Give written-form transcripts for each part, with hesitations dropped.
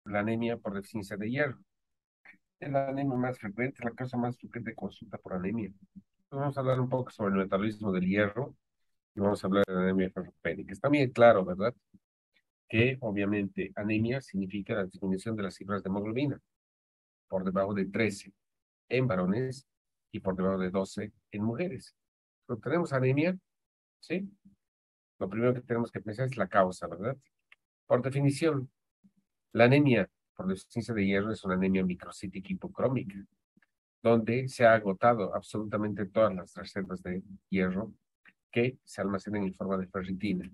la anemia por deficiencia de hierro. Es la anemia más frecuente, la causa más frecuente de consulta por anemia. Vamos a hablar un poco sobre el metabolismo del hierro y vamos a hablar de la anemia ferropénica. Está bien claro, ¿verdad? Que obviamente anemia significa la disminución de las cifras de hemoglobina por debajo de 13 en varones y por debajo de 12 en mujeres. Cuando tenemos anemia, ¿sí? Lo primero que tenemos que pensar es la causa, ¿verdad? Por definición, la anemia por deficiencia de hierro es una anemia microcítica hipocrómica, donde se ha agotado absolutamente todas las reservas de hierro que se almacenan en forma de ferritina.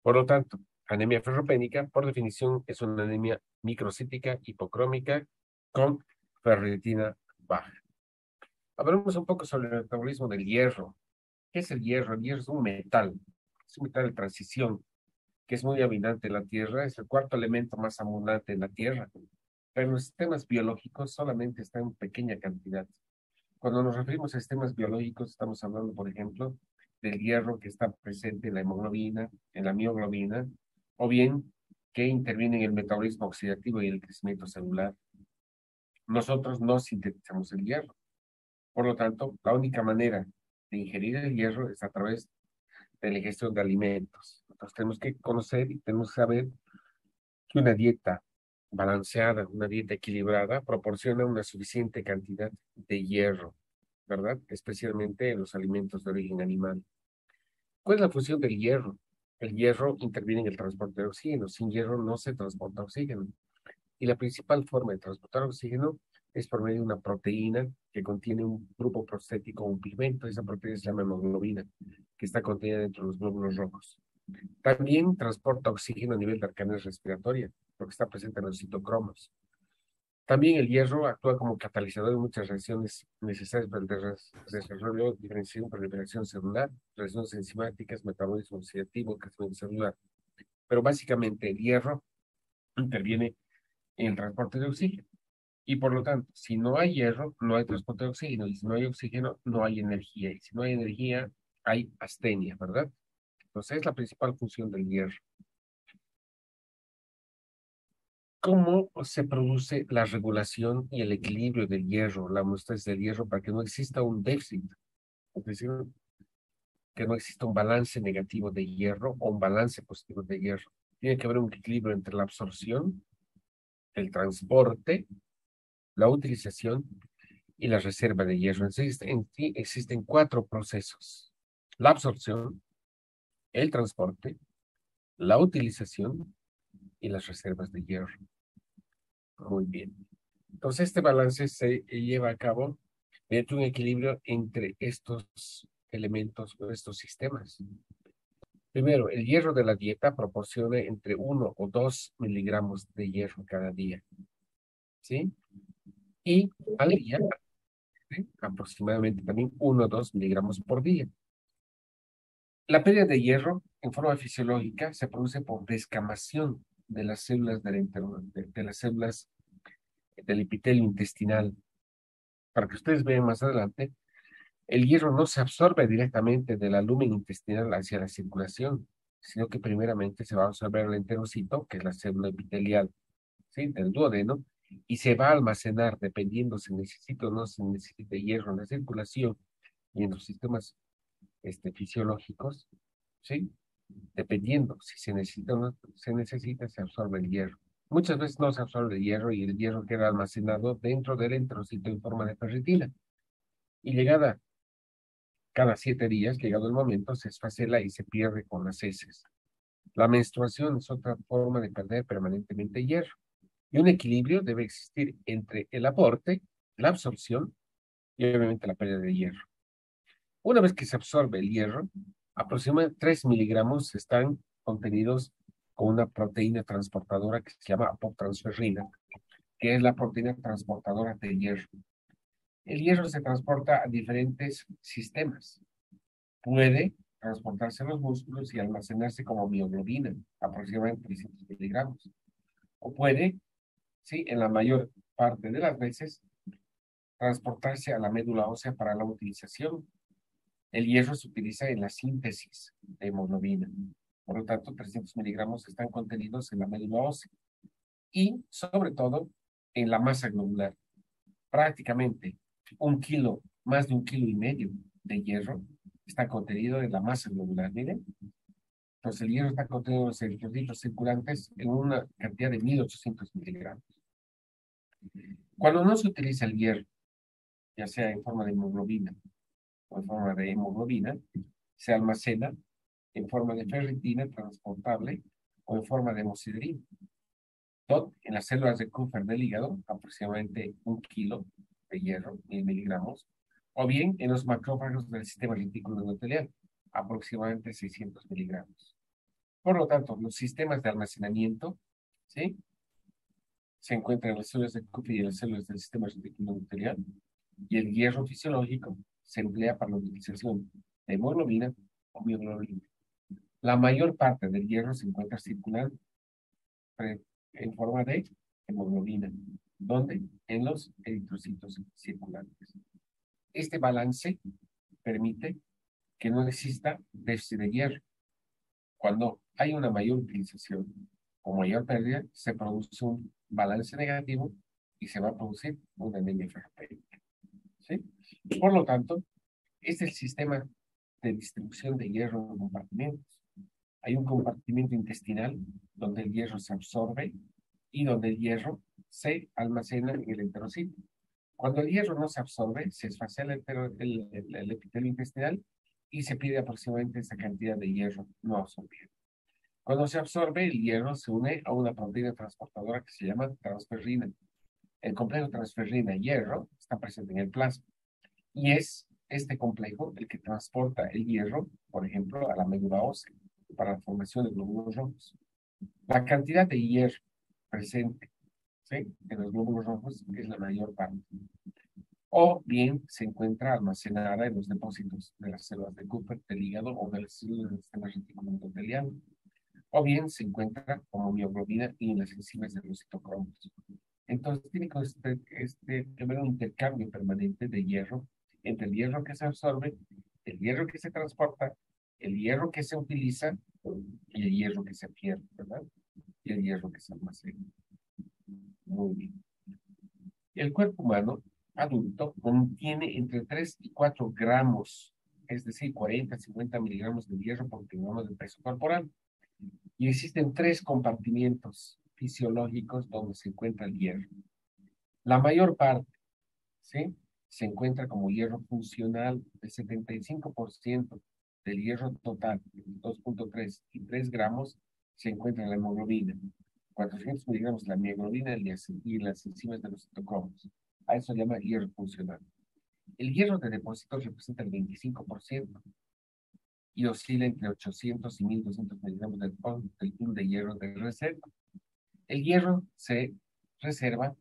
Por lo tanto, anemia ferropénica, por definición, es una anemia microcítica hipocrómica con ferritina baja. Hablemos un poco sobre el metabolismo del hierro. ¿Qué es el hierro? El hierro es un metal de transición que es muy abundante en la Tierra, es el cuarto elemento más abundante en la Tierra, pero en los sistemas biológicos solamente está en pequeña cantidad. Cuando nos referimos a sistemas biológicos, estamos hablando, por ejemplo, del hierro que está presente en la hemoglobina, en la mioglobina, o bien que interviene en el metabolismo oxidativo y el crecimiento celular. Nosotros no sintetizamos el hierro. Por lo tanto, la única manera de ingerir el hierro es a través de la ingestión de alimentos. Nosotros tenemos que conocer y tenemos que saber que una dieta balanceada, una dieta equilibrada, proporciona una suficiente cantidad de hierro, ¿verdad? Especialmente en los alimentos de origen animal. ¿Cuál es la función del hierro? El hierro interviene en el transporte de oxígeno. Sin hierro no se transporta oxígeno. Y la principal forma de transportar oxígeno es por medio de una proteína que contiene un grupo prostético, un pigmento. Esa proteína se llama hemoglobina, que está contenida dentro de los glóbulos rojos. También transporta oxígeno a nivel de la cadena respiratoria, porque está presente en los citocromos. También el hierro actúa como catalizador de muchas reacciones necesarias para el desarrollo, diferenciación, proliferación celular, reacciones enzimáticas, metabolismo oxidativo, crecimiento celular. Pero básicamente el hierro interviene en el transporte de oxígeno. Y por lo tanto, si no hay hierro, no hay transporte de oxígeno. Y si no hay oxígeno, no hay energía. Y si no hay energía, hay astenia, ¿verdad? Entonces, es la principal función del hierro. ¿Cómo se produce la regulación y el equilibrio del hierro, la homeostasis del hierro, para que no exista un déficit? Es decir, que no exista un balance negativo de hierro o un balance positivo de hierro. Tiene que haber un equilibrio entre la absorción, el transporte, la utilización y la reserva de hierro. Entonces, en sí existen cuatro procesos: la absorción, el transporte, la utilización y las reservas de hierro. Muy bien. Entonces, este balance se lleva a cabo mediante un equilibrio entre estos elementos o estos sistemas. Primero, el hierro de la dieta proporciona entre 1 o 2 miligramos de hierro cada día, ¿sí? Y al día, ¿sí? Aproximadamente también 1 o 2 miligramos por día. La pérdida de hierro en forma fisiológica se produce por descamación de las células de las células del epitelio intestinal. Para que ustedes vean más adelante, el hierro no se absorbe directamente del lumen intestinal hacia la circulación, sino que primeramente se va a absorber al enterocito, que es la célula epitelial, ¿sí? Del duodeno, y se va a almacenar dependiendo si necesita o no se necesita hierro en la circulación y en los sistemas fisiológicos, ¿sí? Dependiendo si se necesita o no se necesita, se absorbe el hierro. Muchas veces no se absorbe el hierro y el hierro queda almacenado dentro del enterocito en forma de ferritina. Y llegada cada 7 días, llegado el momento, se esfacela y se pierde con las heces. La menstruación es otra forma de perder permanentemente hierro. Y un equilibrio debe existir entre el aporte, la absorción y obviamente la pérdida de hierro. Una vez que se absorbe el hierro, aproximadamente 3 miligramos están contenidos con una proteína transportadora que se llama apotransferrina, que es la proteína transportadora de hierro. El hierro se transporta a diferentes sistemas. Puede transportarse a los músculos y almacenarse como mioglobina, aproximadamente 300 miligramos. O puede, sí, en la mayor parte de las veces, transportarse a la médula ósea para la utilización. El hierro se utiliza en la síntesis de hemoglobina. Por lo tanto, 300 miligramos están contenidos en la médula ósea. y sobre todo en la masa globular. Prácticamente un kilo, más de 1,5 kilos de hierro está contenido en la masa globular. Miren, entonces el hierro está contenido en los eritrocitos circulantes en una cantidad de 1.800 miligramos. Cuando no se utiliza el hierro, ya sea en forma de hemoglobina o en forma de hemoglobina, se almacena en forma de ferritina transportable o en forma de hemosiderina. En las células de Kupffer del hígado, aproximadamente 1 kilo de hierro, 1.000 miligramos, o bien en los macrófagos del sistema retículo endotelial, aproximadamente 600 miligramos. Por lo tanto, los sistemas de almacenamiento, ¿sí? Se encuentran en las células de Kupffer y en las células del sistema retículo endotelial, y el hierro fisiológico se emplea para la utilización de hemoglobina o mioglobina. La mayor parte del hierro se encuentra circulando en forma de hemoglobina. ¿Dónde? En los eritrocitos circulantes. Este balance permite que no exista déficit de hierro. Cuando hay una mayor utilización o mayor pérdida, se produce un balance negativo y se va a producir una anemia ferropénica. ¿Sí? Por lo tanto, este es el sistema de distribución de hierro en compartimentos. Hay un compartimento intestinal donde el hierro se absorbe y donde el hierro se almacena en el enterocito. Cuando el hierro no se absorbe, se esfacea el epitelio intestinal y se pide aproximadamente esa cantidad de hierro no absorbido. Cuando se absorbe, el hierro se une a una proteína transportadora que se llama transferrina. El complejo transferrina-hierro está presente en el plasma y es este complejo el que transporta el hierro, por ejemplo, a la médula ósea para la formación de glóbulos rojos. La cantidad de hierro presente, ¿sí?, en los glóbulos rojos es la mayor parte. O bien se encuentra almacenada en los depósitos de las células de Kupffer, del hígado o de las células del sistema retículo endotelial. O bien se encuentra como mioglobina y en las enzimas de los citocromos. Entonces tiene que haber un intercambio permanente de hierro entre el hierro que se absorbe, el hierro que se transporta, el hierro que se utiliza y el hierro que se pierde, ¿verdad? Y el hierro que se almacena. Muy bien. El cuerpo humano adulto contiene entre 3 y 4 gramos, es decir, 40, 50 miligramos de hierro por kilogramo de peso corporal. Y existen 3 compartimientos fisiológicos donde se encuentra el hierro. La mayor parte, ¿sí?, se encuentra como hierro funcional. El 75% del hierro total, 2,3 y 3 gramos, se encuentra en la hemoglobina. 400 miligramos de la mioglobina y las enzimas de los citocromos. A eso se llama hierro funcional. El hierro de depósito representa el 25% y oscila entre 800 y 1.200 miligramos del pool de hierro de reserva. El hierro se reserva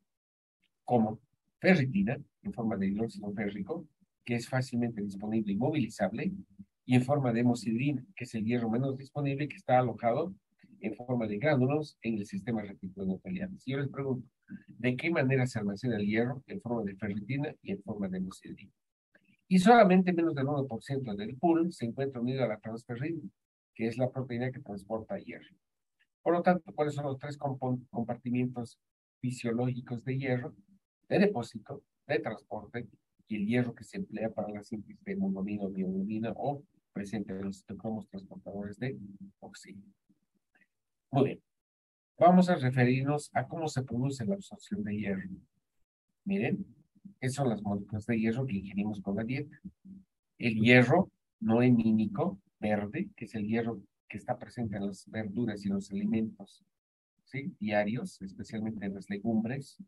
como ferritina, en forma de hidróxido férrico, que es fácilmente disponible y movilizable, y en forma de hemosiderina, que es el hierro menos disponible, que está alojado en forma de gránulos en el sistema retículo endotelial. Si yo les pregunto, ¿de qué manera se almacena el hierro? En forma de ferritina y en forma de hemosiderina. Y solamente menos del 1% del pool se encuentra unido a la transferrina, que es la proteína que transporta hierro. Por lo tanto, ¿cuáles son los 3 compartimientos fisiológicos de hierro? De depósito, de transporte y el hierro que se emplea para la síntesis de hemoglobina o mioglobina o presente en los citocromos transportadores de oxígeno. Muy bien, vamos a referirnos a cómo se produce la absorción de hierro. Miren, ¿qué son las moléculas de hierro que ingerimos con la dieta? El hierro no hemínico verde, que es el hierro que está presente en las verduras y los alimentos, ¿sí?, diarios, especialmente en las legumbres,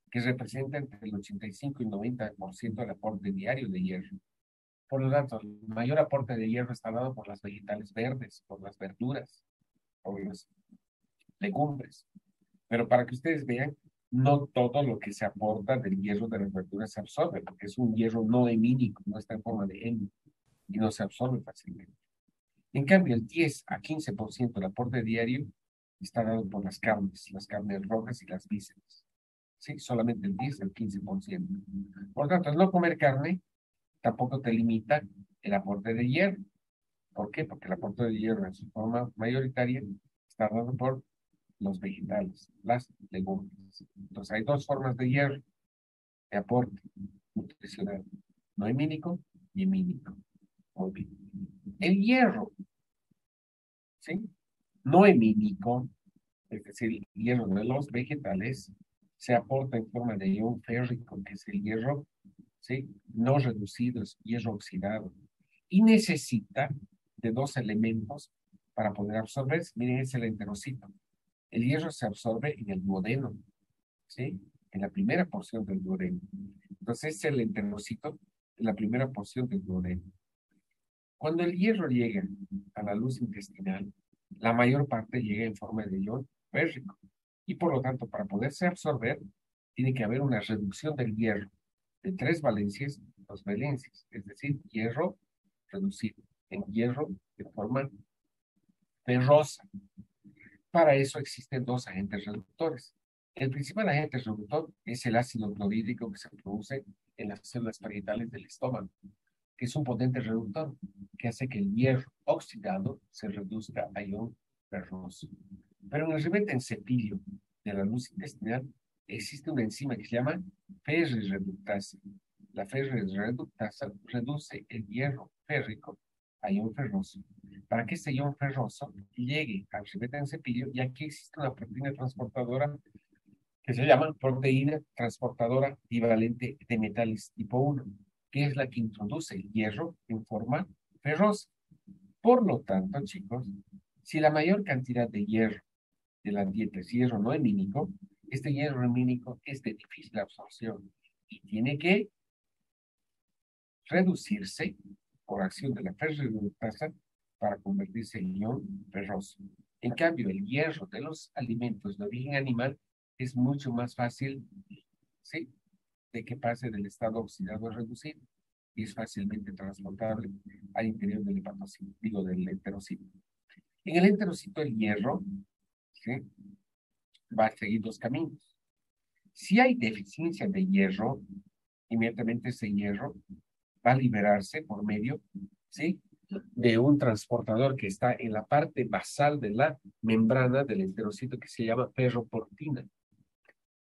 que representa entre el 85 y 90% del aporte diario de hierro. Por lo tanto, el mayor aporte de hierro está dado por las vegetales verdes, por las verduras, por las legumbres. Pero para que ustedes vean, no todo lo que se aporta del hierro de las verduras se absorbe, porque es un hierro no hemínico, no está en forma de hemo y no se absorbe fácilmente. En cambio, el 10 a 15% del aporte diario está dado por las carnes rojas y las vísceras. Sí, solamente el 10 al 15%. Por tanto, al no comer carne, tampoco te limita el aporte de hierro. ¿Por qué? Porque el aporte de hierro en su forma mayoritaria está dado por los vegetales, las legumbres. Entonces hay dos formas de hierro de aporte nutricional, no hemínico y hemínico. Muy bien. El hierro, ¿sí? No hemínico, es decir, el hierro de los vegetales, se aporta en forma de ion férrico, que es el hierro, ¿sí? No reducido, es hierro oxidado. Y necesita de dos elementos para poder absorberse. Miren, es el enterocito. El hierro se absorbe en el duodeno, ¿sí? En la primera porción del duodeno. Entonces, es el enterocito en la primera porción del duodeno. Cuando el hierro llega a la luz intestinal, la mayor parte llega en forma de ion férrico. Y por lo tanto, para poderse absorber, tiene que haber una reducción del hierro de 3 valencias a 2 valencias, es decir, hierro reducido en hierro de forma ferrosa. Para eso existen dos agentes reductores. El principal agente reductor es el ácido clorhídrico que se produce en las células parietales del estómago, que es un potente reductor que hace que el hierro oxidado se reduzca a ion ferroso. Pero en el ribotencepilio de la luz intestinal existe una enzima que se llama ferrirreductasa. La ferrirreductasa reduce el hierro férrico a ion ferroso. Para que este ion ferroso llegue al ribotencepilio, y aquí existe una proteína transportadora que se llama proteína transportadora bivalente de metales tipo 1, que es la que introduce el hierro en forma ferrosa. Por lo tanto, chicos, si la mayor cantidad de hierro de la dieta es hierro no hemínico, este hierro hemínico es de difícil absorción y tiene que reducirse por acción de la ferroreductasa para convertirse en ion ferroso. En cambio, el hierro de los alimentos de origen animal es mucho más fácil, ¿sí?, de que pase del estado oxidado a reducido y es fácilmente transportable al interior del hepatocito, digo, del enterocito. En el enterocito el hierro, ¿sí?, va a seguir dos caminos. Si hay deficiencia de hierro, inmediatamente ese hierro va a liberarse por medio, ¿sí?, de un transportador que está en la parte basal de la membrana del enterocito que se llama ferroportina.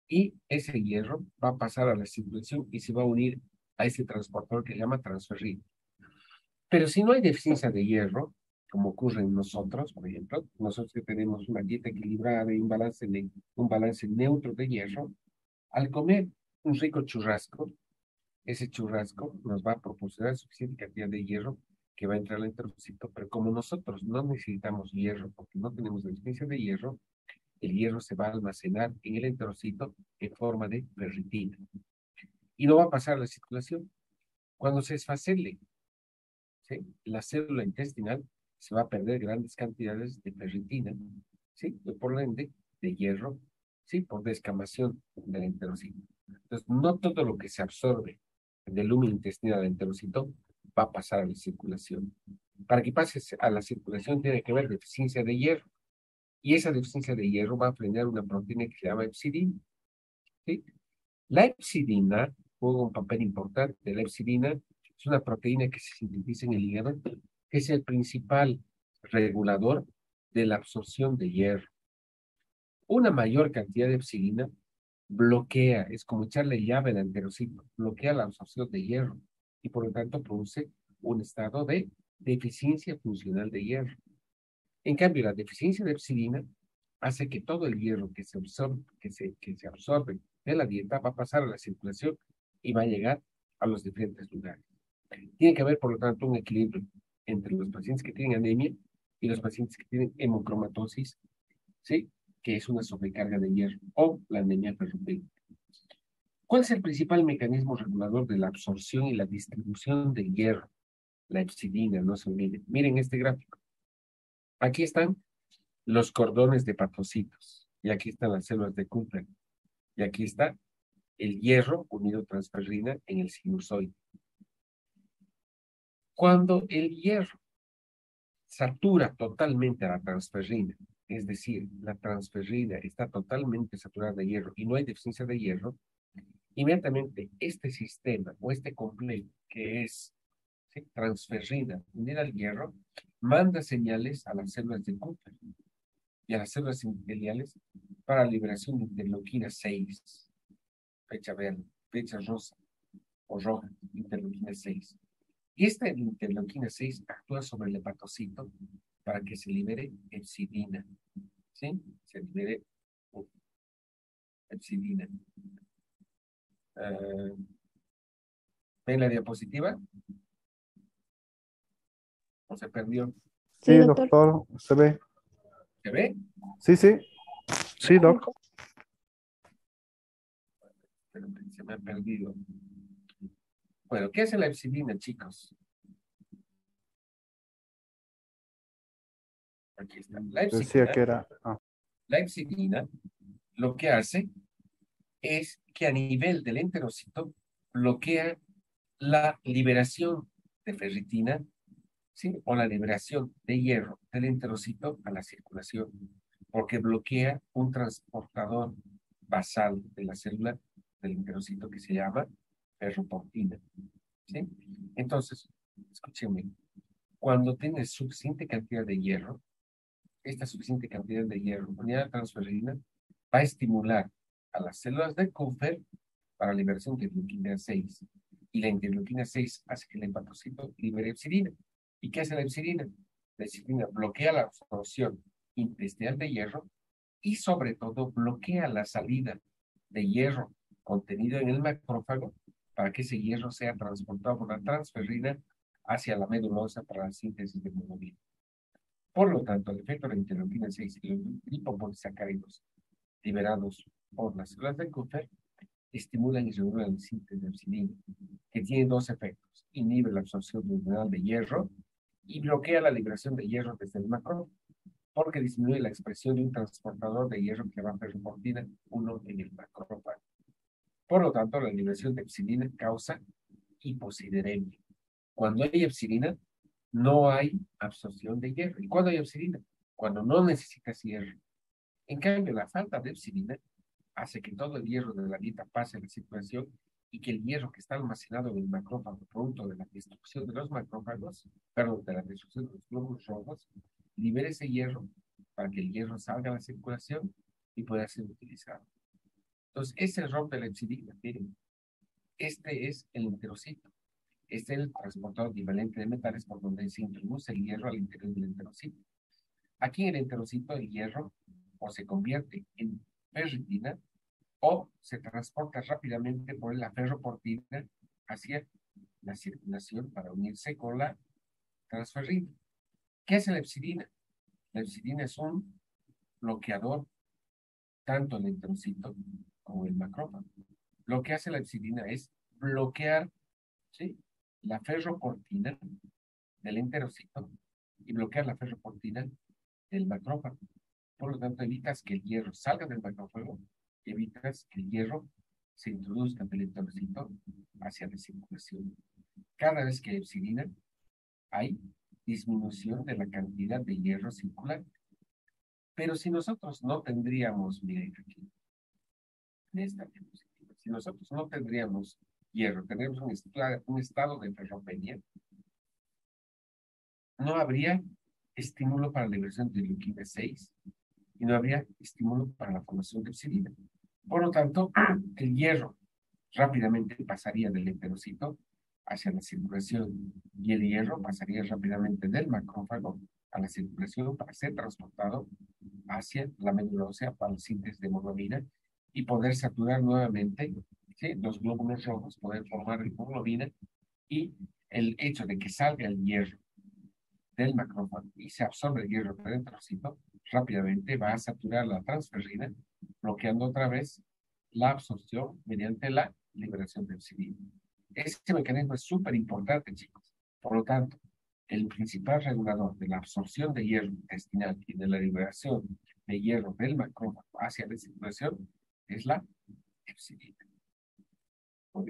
Y ese hierro va a pasar a la circulación y se va a unir a ese transportador que se llama transferrina. Pero si no hay deficiencia de hierro, como ocurre en nosotros, por ejemplo, nosotros que tenemos una dieta equilibrada y un balance neutro de hierro, al comer un rico churrasco, ese churrasco nos va a proporcionar suficiente cantidad de hierro que va a entrar al enterocito, pero como nosotros no necesitamos hierro porque no tenemos deficiencia de hierro, el hierro se va a almacenar en el enterocito en forma de ferritina y no va a pasar a la circulación. Cuando se esfacele, ¿sí?, la célula intestinal, se va a perder grandes cantidades de ferritina, ¿sí?, y por ende de hierro, ¿sí?, por descamación del enterocito. Entonces, no todo lo que se absorbe del lumen intestinal del enterocito va a pasar a la circulación. Para que pase a la circulación tiene que haber deficiencia de hierro. Y esa deficiencia de hierro va a frenar una proteína que se llama epsidina, ¿sí? La epsidina juega un papel importante. La epsidina es una proteína que se sintetiza en el hígado, que es el principal regulador de la absorción de hierro. Una mayor cantidad de epsidina bloquea, es como echarle llave al enterocito, bloquea la absorción de hierro y por lo tanto produce un estado de deficiencia funcional de hierro. En cambio, la deficiencia de epsilina hace que todo el hierro que se absorbe de la dieta va a pasar a la circulación y va a llegar a los diferentes lugares. Tiene que haber, por lo tanto, un equilibrio entre los pacientes que tienen anemia y los pacientes que tienen hemocromatosis, ¿sí?, que es una sobrecarga de hierro, o la anemia ferroprimética. ¿Cuál es el principal mecanismo regulador de la absorción y la distribución de hierro? La epsilina, no se olviden. Miren este gráfico. Aquí están los cordones de hepatocitos, y aquí están las células de Kupffer, y aquí está el hierro unido a transferrina en el sinusoide. Cuando el hierro satura totalmente a la transferrina, es decir, la transferrina está totalmente saturada de hierro y no hay deficiencia de hierro, inmediatamente este sistema o este complejo que es, ¿sí?, transferrina unida al hierro, manda señales a las células de Kupffer. y a las células epiteliales para la liberación de interleuquina 6, fecha verde, fecha rosa o roja, interleuquina 6. Y esta interleuquina 6 actúa sobre el hepatocito para que se libere hepcidina, ¿sí? Se libere hepcidina. Eh, ¿Ven la diapositiva? ¿O se perdió? Sí, Sí, doctor. doctor, se ve. ¿Se ve? Sí, sí, sí, doc. Pero se me ha perdido. Bueno, ¿qué es la hepcidina, chicos? Aquí está. Decía que era. La hepcidina lo que hace es que a nivel del enterocito bloquea la liberación de ferritina, ¿sí? O la liberación de hierro del enterocito a la circulación, porque bloquea un transportador basal de la célula del enterocito que se llama ferroportina, ¿sí? Entonces, escúchenme, cuando tienes suficiente cantidad de hierro, esta suficiente cantidad de hierro unida a transferrina va a estimular a las células de Kupffer para la liberación de interleuquina 6. Y la interleuquina 6 hace que el hepatocito libere hepcidina. ¿Y qué hace la hepcidina? La hepcidina bloquea la absorción intestinal de hierro y sobre todo bloquea la salida de hierro contenido en el macrófago para que ese hierro sea transportado por la transferrina hacia la medulosa para la síntesis de hemoglobina. Por lo tanto, el efecto de la interleuquina 6 y los lipopolisacáridos liberados por las células de Kupffer estimulan y regulan la síntesis de hepcidina, que tiene dos efectos. Inhibe la absorción neuronal de hierro y bloquea la liberación de hierro desde el macrófago, porque disminuye la expresión de un transportador de hierro que va a ferroportina 1 en el macrófago. Por lo tanto, la liberación de hepcidina causa hiposideremia. Cuando hay hepcidina, no hay absorción de hierro. ¿Y cuándo hay hepcidina? Cuando no necesitas hierro. En cambio, la falta de hepcidina hace que todo el hierro de la dieta pase a la circulación y que el hierro que está almacenado en el macrófago, producto de la destrucción de los macrófagos, perdón, de la destrucción de los glóbulos rojos, libere ese hierro para que el hierro salga a la circulación y pueda ser utilizado. Entonces, ese es el rol de la hepcidina. Miren, este es el enterocito. Este es el transportador equivalente de metales por donde se introduce el hierro al interior del enterocito. Aquí en el enterocito el hierro o se convierte en ferritina o se transporta rápidamente por la ferroportina hacia la circulación para unirse con la transferrina. ¿Qué es la hepcidina? La hepcidina es un bloqueador tanto el enterocito como el macrófago. Lo que hace la hepcidina es bloquear, ¿sí?, la ferroportina del enterocito y bloquear la ferroportina del macrófago. Por lo tanto, evitas que el hierro salga del macrófago y evitas que el hierro se introduzca del enterocito hacia la circulación. Cada vez que hay hepcidina, hay disminución de la cantidad de hierro circular. Pero si nosotros no tendríamos, miren aquí, en esta diapositiva, si nosotros no tendríamos hierro, tenemos un estado de ferropenia, no habría estímulo para la liberación de leuquina 6 y no habría estímulo para la formación de hepcidina. Por lo tanto, el hierro rápidamente pasaría del enterocito hacia la circulación y el hierro pasaría rápidamente del macrófago a la circulación para ser transportado hacia la médula ósea para la síntesis de hemoglobina y poder saturar nuevamente, ¿sí?, los glóbulos rojos, poder formar hemoglobina y el hecho de que salga el hierro del macrófago y se absorbe el hierro del enterocito, rápidamente va a saturar la transferrina, bloqueando otra vez la absorción mediante la liberación de hepcidina. Este mecanismo es súper importante, chicos. Por lo tanto, el principal regulador de la absorción de hierro intestinal y de la liberación de hierro del macrófago hacia la circulación es la hepcidina.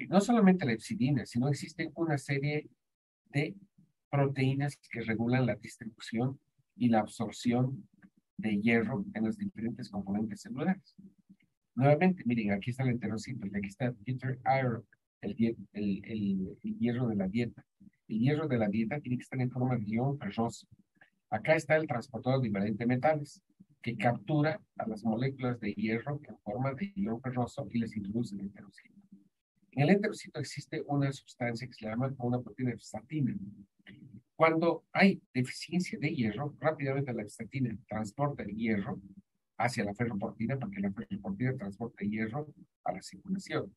No solamente la hepcidina, sino existen una serie de proteínas que regulan la distribución y la absorción de hierro en los diferentes componentes celulares. Nuevamente, miren, aquí está el enterocito y aquí está el bitter iron, el hierro de la dieta. El hierro de la dieta tiene que estar en forma de ion ferroso. Acá está el transportador de diferentes metales. que captura a las moléculas de hierro en forma de ion ferroso y les introduce en el enterocito. En el enterocito existe una sustancia que se llama una proteína estatina. Cuando hay deficiencia de hierro, rápidamente la estatina transporta el hierro hacia la ferroportina para que la ferroportina transporte hierro a la circulación.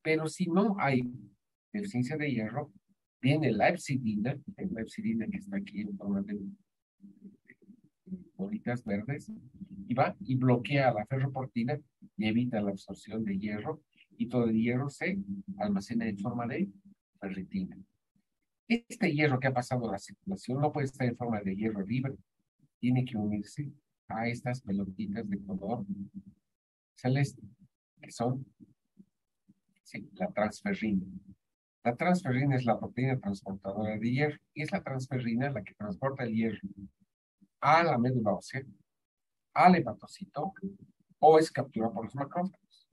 Pero si no hay deficiencia de hierro, viene la epsidina que está aquí en forma de bolitas verdes, y va y bloquea la ferroportina y evita la absorción de hierro, y todo el hierro se almacena en forma de ferritina. Este hierro que ha pasado a la circulación no puede estar en forma de hierro libre, tiene que unirse a estas pelotitas de color celeste, que son sí, la transferrina. La transferrina es la proteína transportadora de hierro, y es la transferrina la que transporta el hierro a la médula ósea, al hepatocito, o es capturada por los macrófagos.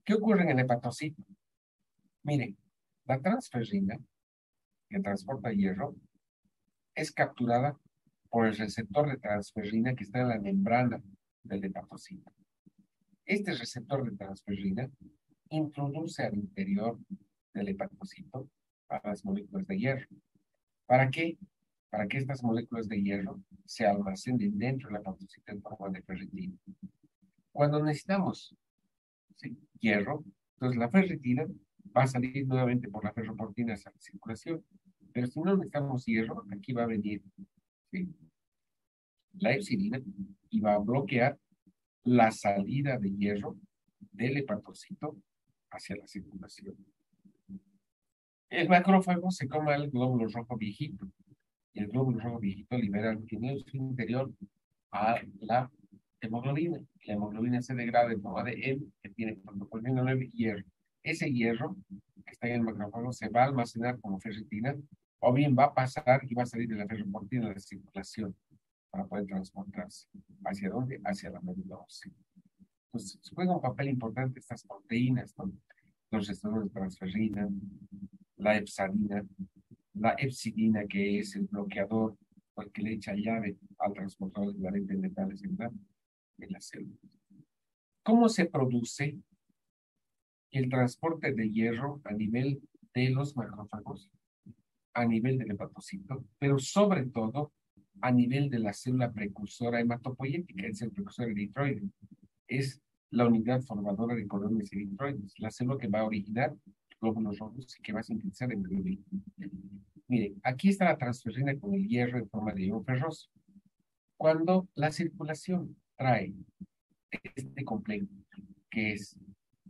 ¿Qué ocurre en el hepatocito? Miren, la transferrina que transporta hierro es capturada por el receptor de transferrina que está en la membrana del hepatocito. Este receptor de transferrina introduce al interior del hepatocito a las moléculas de hierro. ¿Para qué? Para que estas moléculas de hierro se almacenen dentro del hepatocito en forma de ferritina. Cuando necesitamos ¿sí? hierro, entonces la ferritina va a salir nuevamente por la ferroportina hacia la circulación. Pero si no necesitamos hierro, aquí va a venir ¿sí? la epsilina y va a bloquear la salida de hierro del hepatocito hacia la circulación. El macrófago se come al glóbulo rojo viejito, y el glóbulo rojo viejito libera en su interior a la hemoglobina. La hemoglobina se degrada en forma de M, que tiene protocolina 9 hierro. Ese hierro que está en el macrófago se va a almacenar como ferritina, o bien va a pasar y va a salir de la ferroportina a la circulación para poder transportarse. ¿Hacia dónde? Hacia la médula ósea. Entonces, juega un papel importante estas proteínas, ¿no? Los receptores de transferrina, la hepsadina, la epsidina, que es el bloqueador porque le echa llave al transportador equivalente de metales en la célula. ¿Cómo se produce el transporte de hierro a nivel de los macrófagos, a nivel del hepatocito, pero sobre todo a nivel de la célula precursora hematopoyética, es el precursor eritroide? Es la unidad formadora de colones eritroides, la célula que va a originar glóbulos rojos y que va a sintetizar hemoglobina. Miren, aquí está la transferrina con el hierro en forma de ion ferroso. Cuando la circulación trae este complejo, que es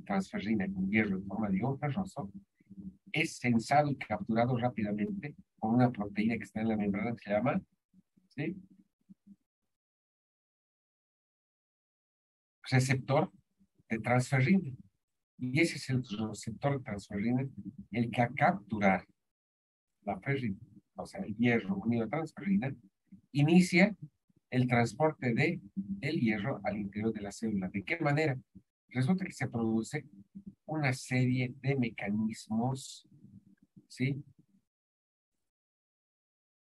transferrina con hierro en forma de ion ferroso, es sensado y capturado rápidamente por una proteína que está en la membrana que se llama ¿sí? receptor de transferrina. Y ese es el receptor de transferrina el que a capturar la ferrina, o sea, el hierro unido a transferrina, inicia el transporte de el hierro al interior de la célula. ¿De qué manera? Resulta que se produce una serie de mecanismos, ¿sí?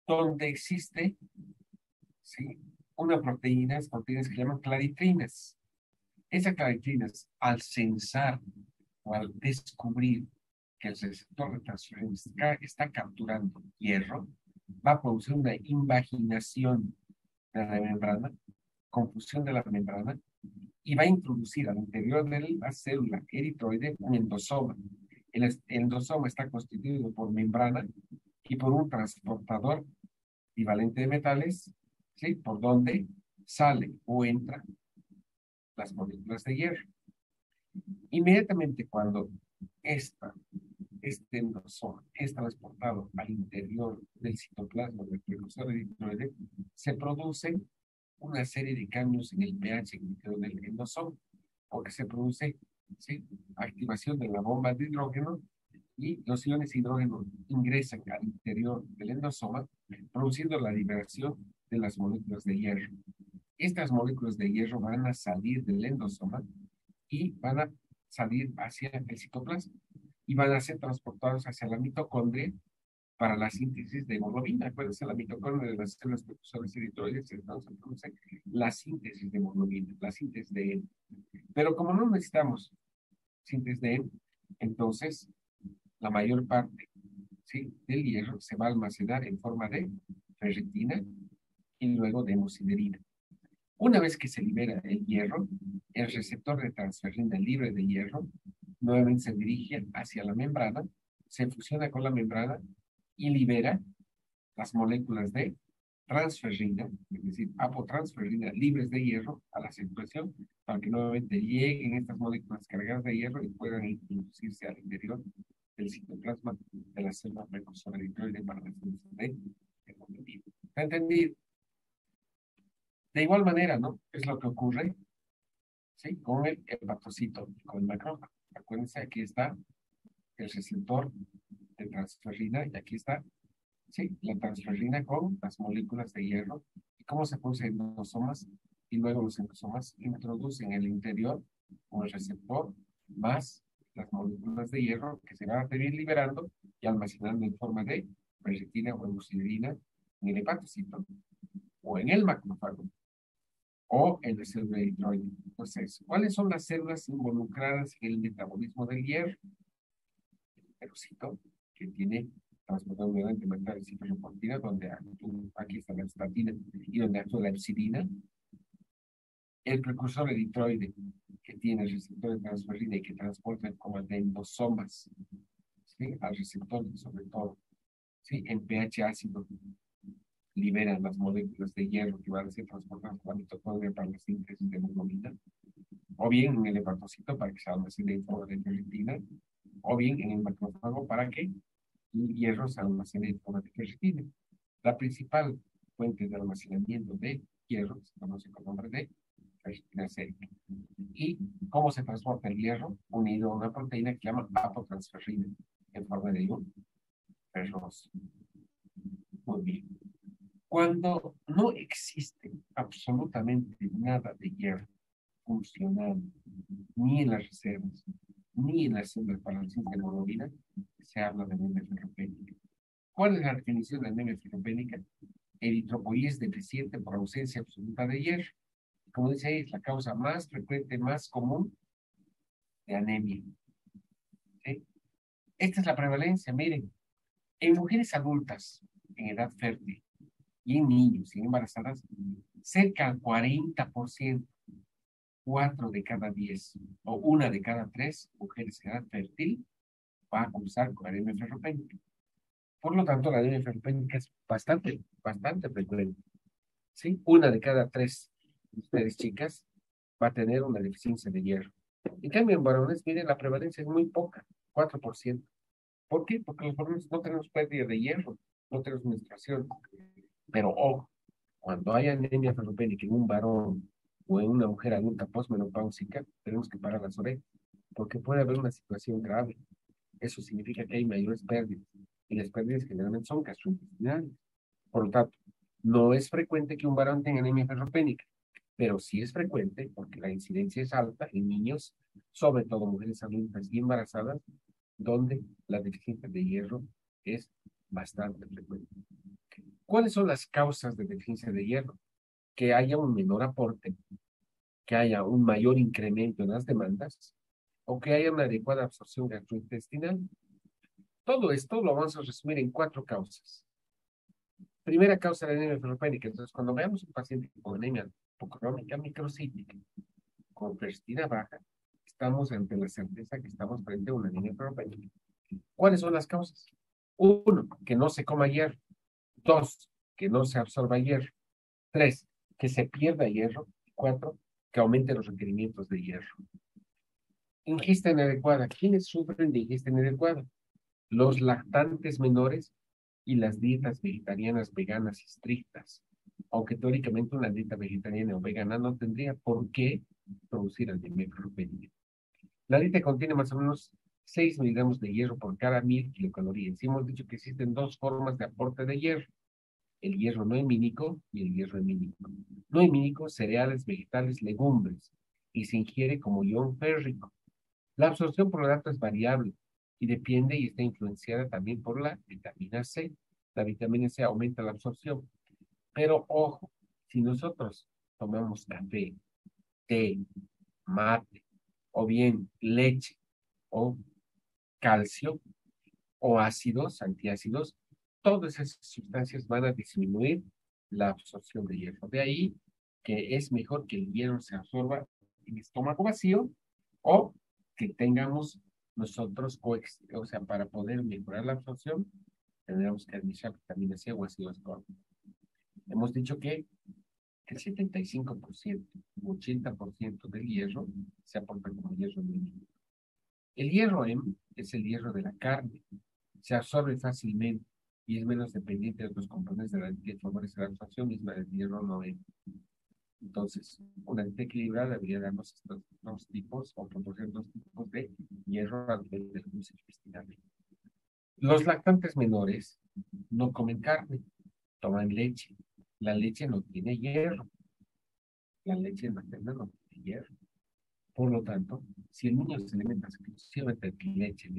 Donde existe, ¿sí? Una proteínas que llaman claritrinas. Esas claritrinas, al censar o al descubrir que el receptor de transferencia está capturando hierro, va a producir una invaginación de la membrana, confusión de la membrana, y va a introducir al interior de la célula eritroide un endosoma. El endosoma está constituido por membrana y por un transportador bivalente de metales, ¿sí? Por donde sale o entra las moléculas de hierro. Inmediatamente cuando este endosoma es transportado al interior del citoplasma del precursor eritroide, se produce una serie de cambios en el pH en el interior del endosoma, porque se produce ¿sí? activación de la bomba de hidrógeno, y los iones de hidrógeno ingresan al interior del endosoma, produciendo la liberación de las moléculas de hierro. Estas moléculas de hierro van a salir del endosoma y van a salir hacia el citoplasma y van a ser transportados hacia la mitocondria para la síntesis de hemoglobina. Acuérdense, la mitocondria de las células precursores eritroides, entonces produce la síntesis de hemoglobina, la síntesis de hemo. Pero como no necesitamos síntesis de hemo, entonces la mayor parte, ¿sí?, del hierro se va a almacenar en forma de ferritina y luego de hemosiderina. Una vez que se libera el hierro, el receptor de transferrina libre de hierro nuevamente se dirige hacia la membrana, se fusiona con la membrana y libera las moléculas de transferrina, es decir, apotransferrina libres de hierro a la circulación para que nuevamente lleguen estas moléculas cargadas de hierro y puedan introducirse al interior del citoplasma de la célula precursora eritroide para la síntesis de hemoglobina. ¿Está entendido? De igual manera, ¿no? Es lo que ocurre, ¿sí?, con el hepatocito y con el macrófago. Acuérdense, aquí está el receptor de transferrina y aquí está, sí, la transferrina con las moléculas de hierro y cómo se produce endosomas y luego los endosomas introducen en el interior un receptor más las moléculas de hierro que se van a seguir liberando y almacenando en forma de ferritina o hemosiderina en el hepatocito o en el macrófago o en la célula eritroide. Entonces, ¿cuáles son las células involucradas en el metabolismo del hierro? El perocito, que tiene transportador mediante de citroreportina, donde aquí está la estatina y donde actúa la epsilina. El precursor eritroide, que tiene el receptor de transferrina y que transporta como de endosomas, ¿sí?, al receptor, sobre todo, ¿sí?, en pH ácido, liberan las moléculas de hierro que van a ser transportadas por la mitocondria para la síntesis de hemoglobina, o bien en el hepatocito para que se almacene en forma de ferritina, o bien en el macrófago para que el hierro se almacene en forma de ferritina. La principal fuente de almacenamiento de hierro se conoce con el nombre de ferritina sérica. ¿Y cómo se transporta el hierro? Unido a una proteína que se llama apotransferrina en forma de un ferroso. Muy bien. Cuando no existe absolutamente nada de hierro funcionando, ni en las reservas, ni en las células para la síntesis de hemoglobina, se habla de anemia ferropénica. ¿Cuál es la definición de anemia ferropénica? Eritropoiesis deficiente por ausencia absoluta de hierro. Como dice ahí, es la causa más frecuente, más común de anemia. ¿Sí? Esta es la prevalencia, miren, en mujeres adultas en edad fértil y en niños y en embarazadas, cerca del 40%, 4 de cada 10 o 1 de cada 3 mujeres en edad fértil va a cursar con anemia ferropénica. Por lo tanto, la anemia ferropénica es bastante frecuente. ¿Sí? 1 de cada 3 de ustedes, chicas, va a tener una deficiencia de hierro. En cambio, en varones, miren, la prevalencia es muy poca, 4%. ¿Por qué? Porque los varones no tenemos pérdida de hierro, no tenemos menstruación. Pero ojo, cuando hay anemia ferropénica en un varón o en una mujer adulta postmenopáusica, tenemos que parar las orejas, porque puede haber una situación grave. Eso significa que hay mayores pérdidas, y las pérdidas generalmente son gastrointestinales. Por lo tanto, no es frecuente que un varón tenga anemia ferropénica, pero sí es frecuente porque la incidencia es alta en niños, sobre todo mujeres adultas y embarazadas, donde la deficiencia de hierro es bastante frecuente. ¿Cuáles son las causas de deficiencia de hierro? Que haya un menor aporte, que haya un mayor incremento en las demandas o que haya una adecuada absorción gastrointestinal. Todo esto lo vamos a resumir en 4 causas. Primera causa de anemia ferropénica. Entonces, cuando veamos un paciente con anemia crónica microcítica, con ferritina baja, estamos ante la certeza que estamos frente a una anemia ferropénica. ¿Cuáles son las causas? 1, que no se coma hierro. 2, que no se absorba hierro. 3, que se pierda hierro. 4, que aumente los requerimientos de hierro. Ingesta inadecuada. ¿Quiénes sufren de ingesta inadecuada? Los lactantes menores y las dietas vegetarianas, veganas estrictas. Aunque teóricamente una dieta vegetariana o vegana no tendría por qué producir anemia ferropénica. La dieta contiene más o menos 6 miligramos de hierro por cada 1000 kilocalorías. Y hemos dicho que existen 2 formas de aporte de hierro: el hierro no hemínico y el hierro hemínico. No hemínico, cereales, vegetales, legumbres, y se ingiere como ion férrico. La absorción, por lo tanto, es variable y depende y está influenciada también por la vitamina C. La vitamina C aumenta la absorción. Pero ojo, si nosotros tomamos café, té, mate, o bien leche, o calcio, o ácidos, antiácidos, todas esas sustancias van a disminuir la absorción de hierro. De ahí que es mejor que el hierro se absorba en estómago vacío o que tengamos nosotros, o sea, para poder mejorar la absorción, tendríamos que administrar vitamina C o ácido ascórbico. Hemos dicho que el 75%, 80% del hierro se aporta como hierro mínimo. El hierro M es el hierro de la carne, se absorbe fácilmente y es menos dependiente de otros componentes de la dieta que favorece la absorción misma del hierro no M. Entonces, una dieta equilibrada debería darnos estos dos tipos o proporcionar dos tipos de hierro a nivel del glúcido intestinal. Los lactantes menores no comen carne, toman leche. La leche no tiene hierro. La leche materna no tiene hierro. Por lo tanto, si el niño se alimenta exclusivamente de leche,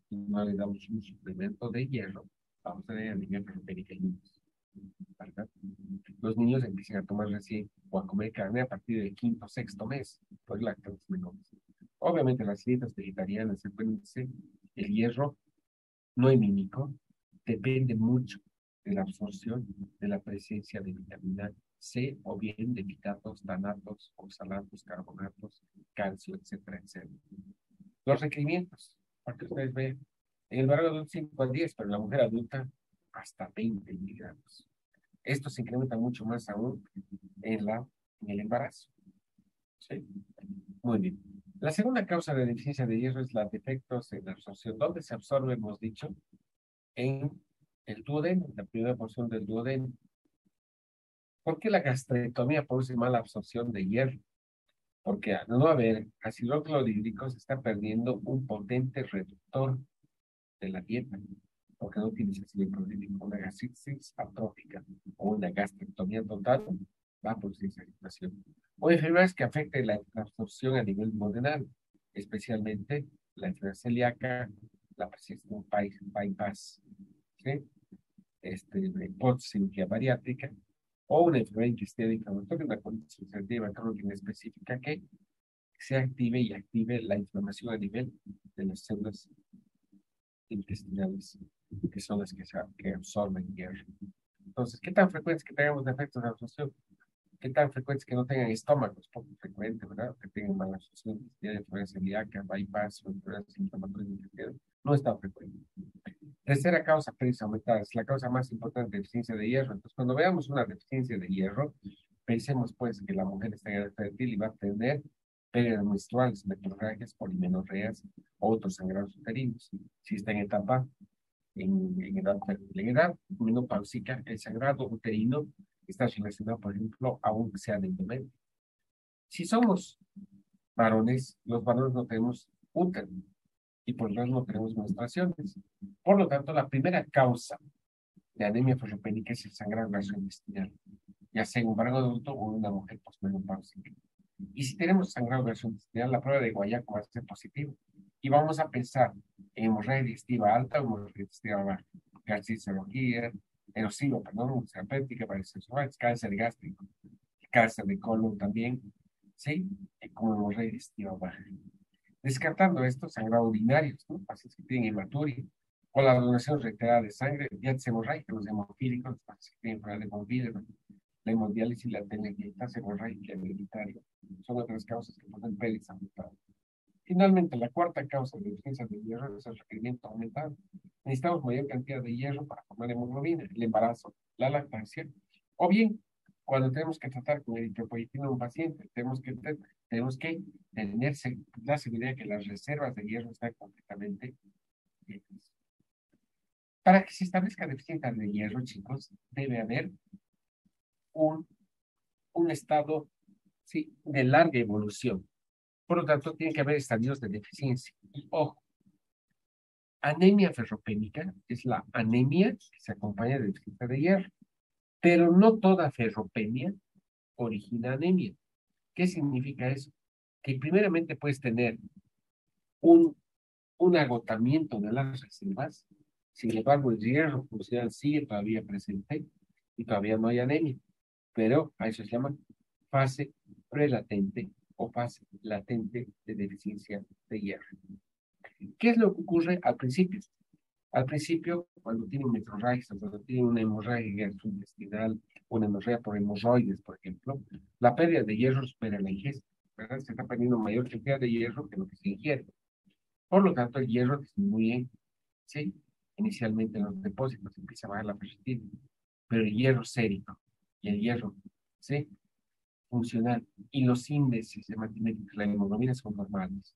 y no le damos un suplemento de hierro, vamos a tener anemia ferropénica en niños, ¿verdad? Los niños empiezan a tomar recién o a comer carne a partir del quinto o sexto mes, por lactantes menores. Obviamente, las dietas vegetarianas, acuérdense, el hierro no hemínico depende mucho de la absorción de la presencia de vitamina C o bien de bicarbonatos, tanatos, oxalatos, carbonatos, calcio, etcétera, etcétera. Los requerimientos, para que ustedes vean, en el varón adulto 5 a 10, pero en la mujer adulta hasta 20 miligramos. Esto se incrementa mucho más aún en el embarazo. ¿Sí? Muy bien. La segunda causa de deficiencia de hierro es los defectos en la absorción. ¿Dónde se absorbe? Hemos dicho en el duodeno, la primera porción del duodeno. ¿Por qué la gastrectomía produce mala absorción de hierro? Porque al no haber ácido clorhídrico se está perdiendo un potente reductor de la dieta, porque no tienes ácido clorhídrico. Una gastritis atrófica o una gastrectomía total va a producir esa situación. O enfermedades que afecten la absorción a nivel duodenal, especialmente la enfermedad celíaca, la presencia de un bypass, ¿sí? Cirugía bariátrica, o una enfermedad intestinal inflamatoria, una condición ulcerativa crónica específica que se active y active la inflamación a nivel de las células intestinales, que son las que absorben hierro. Entonces, ¿qué tan frecuente es que tengamos defectos de absorción? ¿Qué tan frecuente es que no tengan estómagos? Poco frecuente, ¿verdad? Que tengan mala absorción intestinal, enfermedad celíaca, bypass, o enfermedades inflamatorias intestinales. No es tan frecuente. Tercera causa, presión aumentada, es la causa más importante de deficiencia de hierro. Entonces, cuando veamos una deficiencia de hierro, pensemos pues que la mujer está en edad fértil y va a tener pérdidas menstruales, menorragias, polimenorreas o otros sangrados uterinos. Si está en etapa, en edad menopáusica, el sangrado uterino está relacionado, por ejemplo, a un sea de endometrio. Si somos varones, los varones no tenemos útero y por lo tanto no tenemos menstruaciones. Por lo tanto, la primera causa de anemia ferropénica es el sangrado gastrointestinal, ya sea en un varón adulto o en una mujer posmenopáusica. Y si tenemos sangrado gastrointestinal, la prueba de guayaco va a ser positiva. Y vamos a pensar en hemorragia digestiva alta o hemorragia digestiva baja, carcinología, erosivo, perdón, terapéutica para el cáncer gástrico, cáncer de colon también, ¿sí? Como hemorragia digestiva baja. Descartando esto, sangrado urinario, ¿no? Pacientes que tienen hematuria, o la donación reiterada de sangre, diálisis hemorrágica, los hemofílicos, los pacientes que tienen problemas de hemofílico, la hemodiálisis y la telangiectasia hemorrágica hereditaria son otras causas que pueden pérdidas aumentadas. Finalmente, la cuarta causa de deficiencia de hierro es el requerimiento aumentado. Necesitamos mayor cantidad de hierro para formar hemoglobina, el embarazo, la lactancia, o bien cuando tenemos que tratar con eritropoyetina a un paciente, tenemos que tener la seguridad de que las reservas de hierro están completamente llenas. Para que se establezca deficiencia de hierro, chicos, debe haber un, un estado, sí, de larga evolución. Por lo tanto, tiene que haber estadios de deficiencia. Y ojo, anemia ferropénica es la anemia que se acompaña de deficiencia de hierro, pero no toda ferropenia origina anemia. ¿Qué significa eso? Que primeramente puedes tener un, un agotamiento de las reservas. Sin embargo, el hierro funcional sigue todavía presente y todavía no hay anemia, pero a eso se llama fase prelatente o fase latente de deficiencia de hierro. ¿Qué es lo que ocurre al principio? Al principio, cuando tiene metrorragia, cuando tiene una hemorragia gastrointestinal, una hemorragia por hemorroides, por ejemplo, la pérdida de hierro supera la ingesta, ¿verdad? Se está perdiendo mayor cantidad de hierro que lo que se ingiere. Por lo tanto, el hierro disminuye, ¿sí? Inicialmente en los depósitos empieza a bajar la ferritina, pero el hierro sérico y el hierro, ¿sí? Funcional y los índices de mantenimiento de la hemoglobina son normales.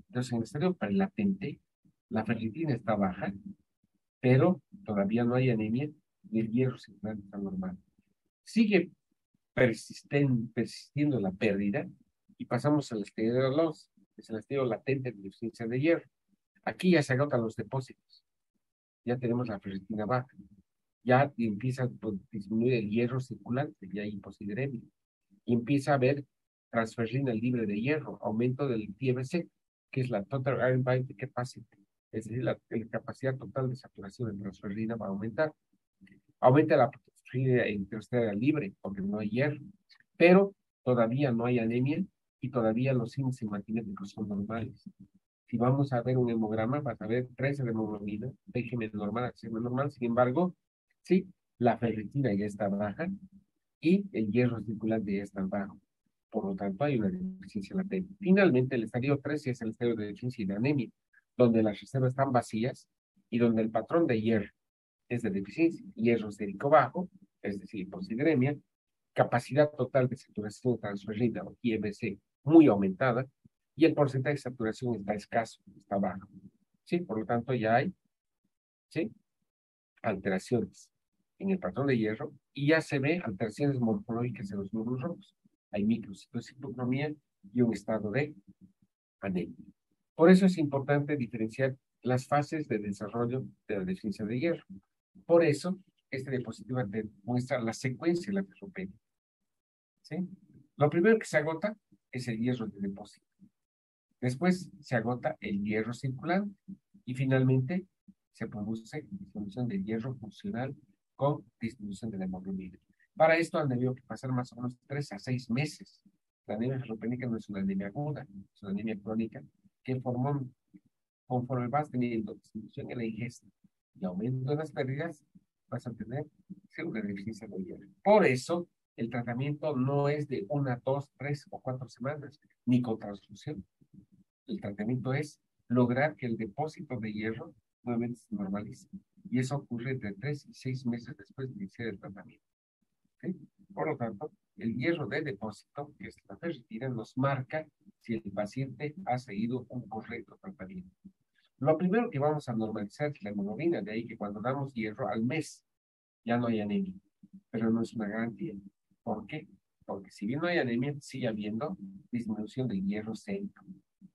Entonces, en el estadio prelatente, la ferritina está baja, pero todavía no hay anemia y el hierro circulante está normal. Sigue persistiendo la pérdida y pasamos al estadio de los, es el estadio latente de deficiencia de hierro. Aquí ya se agotan los depósitos, ya tenemos la ferritina baja, ya empieza a disminuir el hierro circulante, ya hay hiposidremia, y empieza a haber transferrina libre de hierro, aumento del TBC, que es la Total Iron Binding Capacity, es decir, la capacidad total de saturación de transferrina va a aumentar. Aumenta la proteína intersticial libre, porque no hay hierro, pero todavía no hay anemia y todavía los índices magnéticos son normales. Si vamos a ver un hemograma, vas a ver 13 de hemoglobina, régimen normal, régimen normal, sin embargo, sí, la ferritina ya está baja y el hierro circulante ya está bajo. Por lo tanto, hay una deficiencia latente. Finalmente, el estadio 3 es el estadio de deficiencia y de anemia, donde las reservas están vacías y donde el patrón de hierro es de deficiencia, hierro sérico bajo, es decir, hiposidremia, capacidad total de saturación de transferrina o IMC muy aumentada, y el porcentaje de saturación está escaso, está bajo. ¿Sí? Por lo tanto, ya hay, ¿sí?, alteraciones en el patrón de hierro y ya se ve alteraciones morfológicas en los glóbulos rojos. Hay microcitocromía y un estado de anemia. Por eso es importante diferenciar las fases de desarrollo de la deficiencia de hierro. Por eso, esta diapositiva te muestra la secuencia de la neutropenia. ¿Sí? Lo primero que se agota es el hierro de depósito. Después se agota el hierro circulante y finalmente se produce disminución del hierro funcional con disminución de la hemoglobina. Para esto han debido pasar más o menos 3 a 6 meses. La anemia ferropénica no es una anemia aguda, es una anemia crónica que formó, conforme vas teniendo disminución en la ingesta y aumento en las pérdidas, vas a tener una deficiencia de hierro. Por eso, el tratamiento no es de 1, 2, 3 o 4 semanas, ni con transfusión. El tratamiento es lograr que el depósito de hierro nuevamente se normalice. Y eso ocurre entre 3 y 6 meses después de iniciar el tratamiento. ¿Sí? Por lo tanto, el hierro de depósito, que es la ferritina, nos marca si el paciente ha seguido un correcto tratamiento. Lo primero que vamos a normalizar es la hemoglobina, de ahí que cuando damos hierro al mes ya no hay anemia, pero no es una garantía. ¿Por qué? Porque si bien no hay anemia, sigue habiendo disminución del hierro sérico.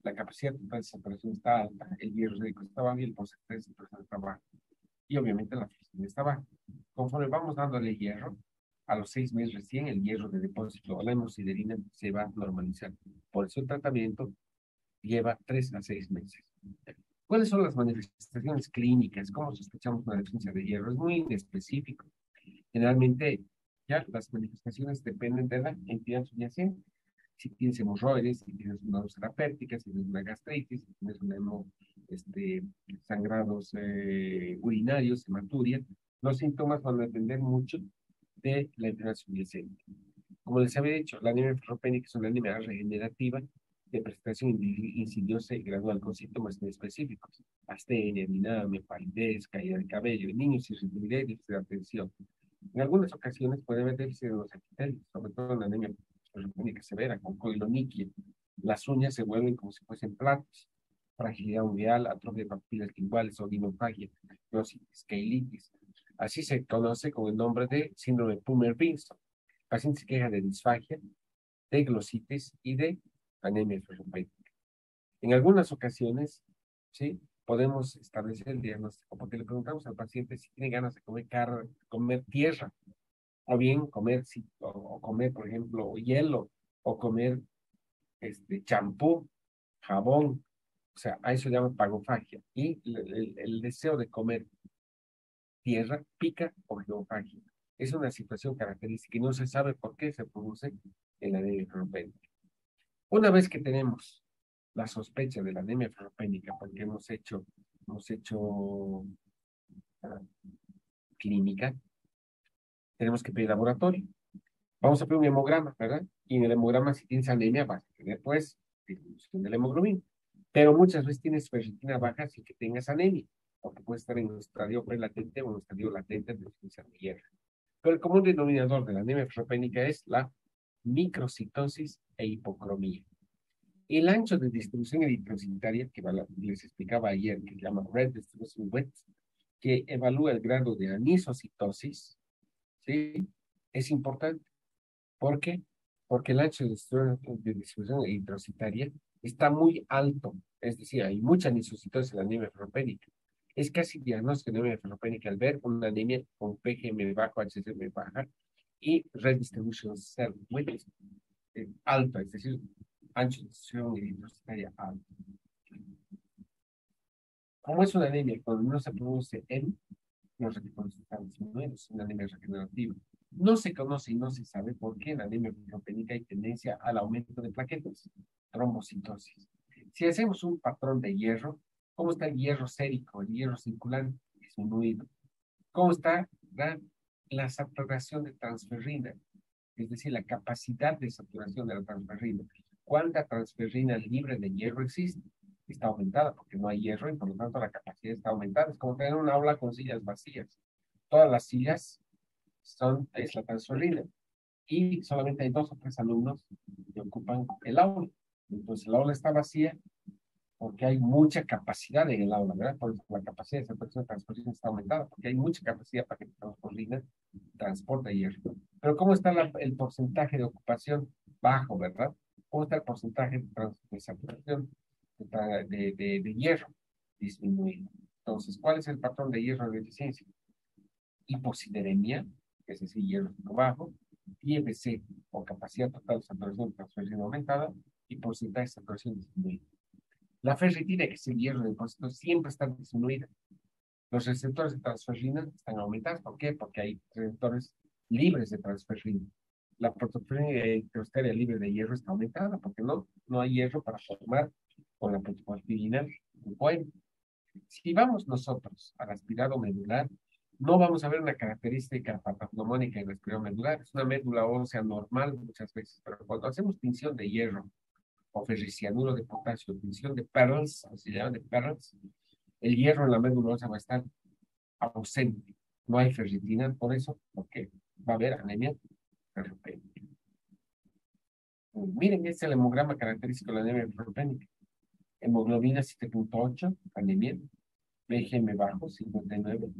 La capacidad total de saturación está alta, el hierro sérico está bajo y el porcentaje de saturación está bajo. Y obviamente la fricción está baja. Conforme vamos dándole hierro, a los 6 meses recién el hierro de depósito o la hemosiderina se va a normalizar. Por eso el tratamiento lleva 3 a 6 meses. ¿Cuáles son las manifestaciones clínicas? ¿Cómo sospechamos una deficiencia de hierro? Es muy inespecífico. Generalmente, ya las manifestaciones dependen de la entidad subyacente. Si tienes hemorroides, si tienes una úlcera péptica, si tienes una gastritis, si tienes sangrados urinarios, hematuria, los síntomas van a depender mucho de la entidad subyacente. Como les había dicho, la anemia ferropénica es una anemia regenerativa de presentación insidiosa y gradual con síntomas muy específicos: astenia, dinamia, palidez, caída de cabello en niños, irritabilidad y déficit de atención. En algunas ocasiones puede haber déficit de los epitelios, sobre todo en la anemia ferropénica severa, con coiloniquia. Las uñas se vuelven como si fuesen platos. Fragilidad ungueal, atrofia de papilas linguales, odinofagia, esquelitis. Así se conoce con el nombre de síndrome de Plummer-Vinson. El paciente se queja de disfagia, de glositis y de anemia ferropénica. En algunas ocasiones, ¿sí?, podemos establecer el diagnóstico porque le preguntamos al paciente si tiene ganas de comer tierra, o bien comer, o comer, por ejemplo, hielo, o comer champú, jabón, sea, a eso se llama pagofagia. Y el deseo de comer tierra pica o geofagia. Es una situación característica y no se sabe por qué se produce en la anemia ferropénica. Una vez que tenemos la sospecha de la anemia ferropénica, porque hemos hecho ah, clínica, tenemos que pedir laboratorio. Vamos a pedir un hemograma, ¿verdad? Y en el hemograma, si tienes anemia, vas a tener, pues, disminución de la hemoglobina. Pero muchas veces tienes ferritina baja sin que tengas anemia, porque puede estar en un estadio prelatente o en un estadio latente de deficiencia de hierro. Pero el común denominador de la anemia ferropénica es la microcitosis e hipocromía. El ancho de distribución eritrocitaria, que les explicaba ayer, que se llama Red Distribution Width, que evalúa el grado de anisocitosis, ¿sí? Es importante. ¿Por qué? Porque el ancho de distribución eritrocitaria está muy alto, es decir, hay mucha anisocitosis en la anemia ferropénica. Es casi diagnóstico de anemia ferropénica al ver una anemia con PGM bajo, HCM baja y Red Distribution Cell Width alto, es decir, ancho de distribución eritrocitaria alto. Como es una anemia cuando no se produce en los reticulos están disminuidos, es una anemia regenerativa. No se conoce y no se sabe por qué en la anemia ferropénica hay tendencia al aumento de plaquetas, trombocitosis. Si hacemos un patrón de hierro, ¿cómo está el hierro sérico, el hierro circular disminuido? ¿Cómo está la saturación de transferrina? Es decir, la capacidad de saturación de la transferrina. ¿Cuánta transferrina libre de hierro existe? Está aumentada porque no hay hierro y por lo tanto la capacidad está aumentada. Es como tener una aula con sillas vacías. Todas las sillas es la transferrina y solamente hay 2 o 3 alumnos que ocupan el aula. Entonces el aula está vacía porque hay mucha capacidad en el aula, ¿verdad? Por eso la capacidad de saturación de transferrina está aumentada, porque hay mucha capacidad para que la transferrina transporte hierro. Pero ¿cómo está el porcentaje de ocupación? Bajo, ¿verdad? ¿Cómo está el porcentaje de saturación de hierro? Disminuido. Entonces, ¿cuál es el patrón de hierro de deficiencia? Hipocideremia, que es decir, hierro bajo, IFC, o capacidad total de saturación de transferencia aumentada, y porcentaje de saturación disminuido. La ferritina, que es el hierro del depósito, siempre está disminuida. Los receptores de transferrina están aumentados. ¿Por qué? Porque hay receptores libres de transferrina. La protoferrina ectosteria libre de hierro está aumentada porque no hay hierro para formar con la protoporfirina un puente. Si vamos nosotros al aspirado medular, no vamos a ver una característica patognomónica en el aspirado medular. Es una médula ósea normal muchas veces, pero cuando hacemos tinción de hierro o ferricianuro de potasio, tinción de Pearls, o se llama de Pearls, el hierro en la médula ósea va a estar ausente. No hay ferritina por eso, porque va a haber anemia ferropénica. Miren, este es el hemograma característico de la anemia ferropénica. Hemoglobina 7.8, anemia. BGM bajo, 59.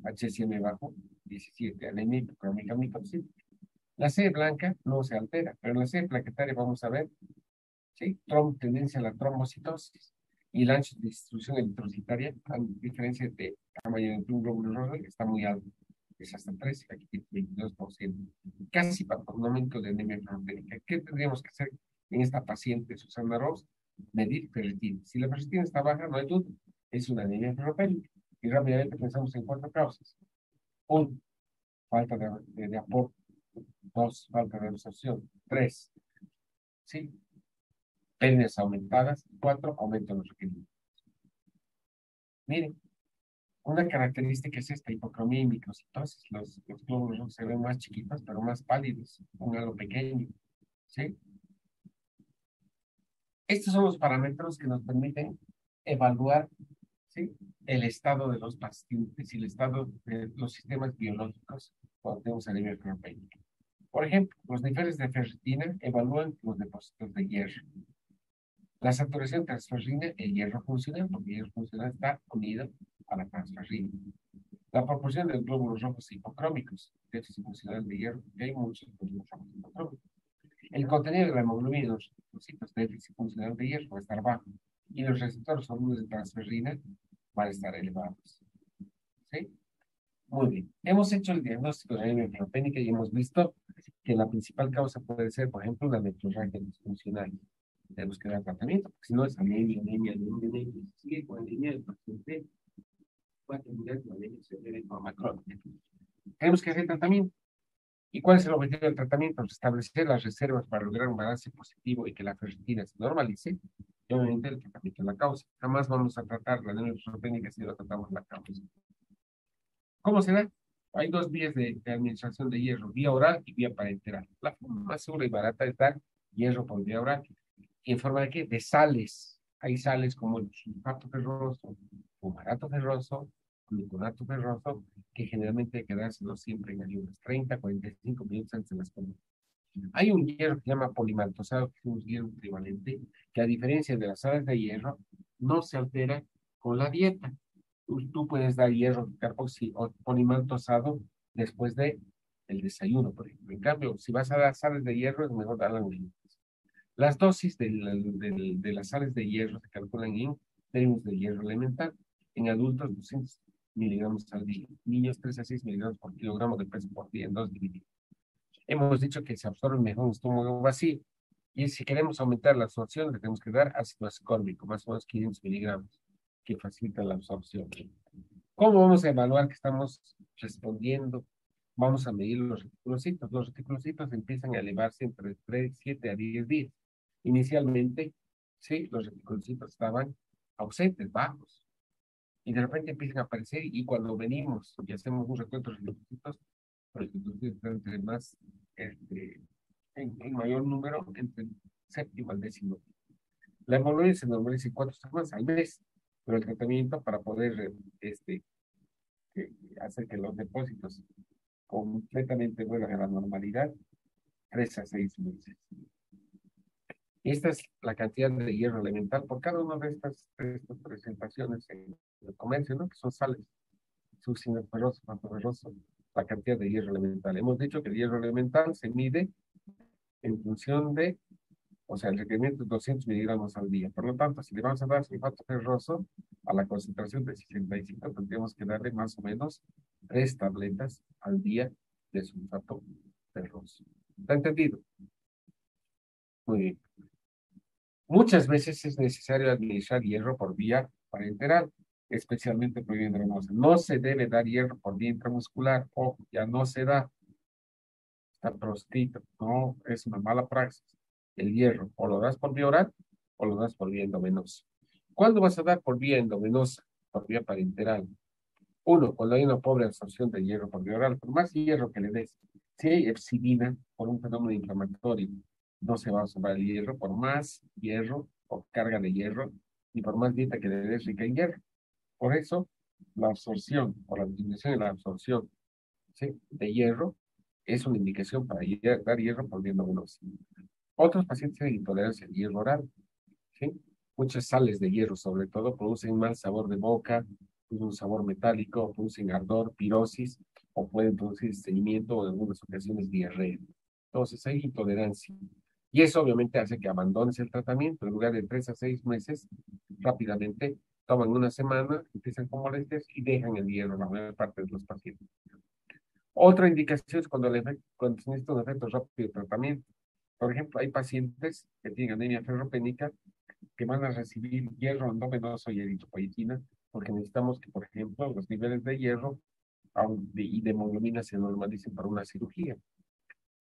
HCM bajo, 17. Anemia hipocrómica microcítica. La C blanca no se altera, pero en la C plaquetaria vamos a ver, ¿sí? Tendencia a la trombocitosis. Y el ancho de distribución eritrocitaria, a diferencia de tamaño de un glóbulo rojo, está muy alto. Es hasta 13, aquí tiene 22%. Casi patognomento de anemia ferropénica. ¿Qué tendríamos que hacer en esta paciente, Susana Ross? Medir ferritina. Si la ferritina está baja, no hay duda, es una anemia ferropénica. Y rápidamente pensamos en 4 causas. 1, falta de aporte. 2, falta de absorción. 3, ¿sí? Pérdidas aumentadas. 4, aumento de los requerimientos. Miren, una característica es esta hipocromía y microcitosis. Los glóbulos rojos se ven más chiquitos, pero más pálidos, un halo pequeño. ¿Sí? Estos son los parámetros que nos permiten evaluar, ¿sí? El estado de los pacientes y el estado de los sistemas biológicos cuando tenemos anemia ferropénica. Por ejemplo, los niveles de ferritina evalúan los depósitos de hierro. La saturación de transferrina, el hierro funcional, porque el hierro funcional está unido a la transferrina. La proporción de glóbulos rojos hipocrómicos, déficit funcional de hierro, que hay muchos glóbulos rojos hipocrómicos. El contenido de la hemoglobina en los leucocitos de déficit funcional de hierro va a estar bajo y los receptores solubles de transferrina van a estar elevados. ¿Sí? Muy bien. Hemos hecho el diagnóstico de anemia ferropénica y hemos visto que la principal causa puede ser, por ejemplo, una metrorragia disfuncional. tenemos que dar tratamiento, porque si no es anemia, anemia, anemia, anemia. Si sigue con anemia, el paciente va a terminar con anemia severa y forma crónica. Tenemos que hacer tratamiento. ¿Y cuál es el objetivo del tratamiento? Restablecer las reservas para lograr un balance positivo y que la ferritina se normalice. Y obviamente el tratamiento es la causa. Jamás vamos a tratar la anemia fosfatónica si no tratamos la causa. ¿Cómo se da? Hay dos vías de administración de hierro, vía oral y vía parenteral. La forma más segura y barata es dar hierro por vía oral. ¿Y en forma de qué? De sales. Hay sales como el sulfato ferroso, fumarato ferroso, gluconato ferroso, que generalmente hay que dárselo siempre en ayunas, 30, 45 minutos antes de las comidas. Hay un hierro que se llama polimaltosado, que es un hierro trivalente, que a diferencia de las sales de hierro, no se altera con la dieta. Tú puedes dar hierro carboxi o polimaltosado después de el desayuno, por ejemplo. En cambio, si vas a dar sales de hierro, es mejor darlas en las dosis de las sales de hierro se calculan en términos de hierro elemental. En adultos, 200 miligramos al día. Niños, 3 a 6 miligramos por kilogramo de peso por día, en dos divididos. Hemos dicho que se absorbe mejor un estómago vacío. Y si queremos aumentar la absorción, le tenemos que dar ácido ascórbico, más o menos 500 miligramos, que facilita la absorción. ¿Cómo vamos a evaluar que estamos respondiendo? Vamos a medir los reticulocitos. Los reticulocitos empiezan a elevarse entre 3, 7 a 10 días. Inicialmente, sí, los reticulocitos estaban ausentes, bajos, y de repente empiezan a aparecer y cuando venimos y hacemos un recuento de los reticulocitos están entre más, en mayor número, entre el séptimo al décimo. La hemoglobina se normaliza en 4 semanas al mes, pero el tratamiento para poder hacer que los depósitos completamente vuelvan a la normalidad, 3 a 6 meses. Esta es la cantidad de hierro elemental por cada una de estas presentaciones en el comercio, ¿no? Que son sales, succino ferroso, ferroso, la cantidad de hierro elemental. Hemos dicho que el hierro elemental se mide en función de, o sea, el requerimiento es 200 miligramos al día. Por lo tanto, si le vamos a dar sulfato ferroso a la concentración de 65, tendríamos que darle más o menos 3 tabletas al día de sulfato ferroso. ¿Está entendido? Muy bien. Muchas veces es necesario administrar hierro por vía parenteral, especialmente por vía intravenosa. No se debe dar hierro por vía intramuscular, ojo, ya no se da, está proscrito, no es una mala praxis. El hierro o lo das por vía oral o lo das por vía endovenosa. ¿Cuándo vas a dar por vía endovenosa? Por vía parenteral. Uno, cuando hay una pobre absorción de hierro por vía oral, por más hierro que le des, si hay epsidina por un fenómeno inflamatorio, no se va a absorber el hierro, por más hierro o carga de hierro, y por más dieta que le des rica en hierro. Por eso, la absorción o la disminución en la absorción, ¿sí?, de hierro es una indicación para dar hierro por vía endovenosa. Otros pacientes tienen intolerancia al hierro oral, ¿sí? Muchas sales de hierro, sobre todo, producen mal sabor de boca, un sabor metálico, producen ardor, pirosis, o pueden producir estreñimiento o en algunas ocasiones diarrea. Entonces hay intolerancia. Y eso obviamente hace que abandones el tratamiento. En lugar de 3 a 6 meses, rápidamente toman una semana, empiezan con molestias y dejan el hierro, la mayor parte de los pacientes. Otra indicación es cuando se necesita un efecto rápido de tratamiento. Por ejemplo, hay pacientes que tienen anemia ferropénica que van a recibir hierro endovenoso y eritropoyetina, porque necesitamos que, por ejemplo, los niveles de hierro y de hemoglobina se normalicen para una cirugía.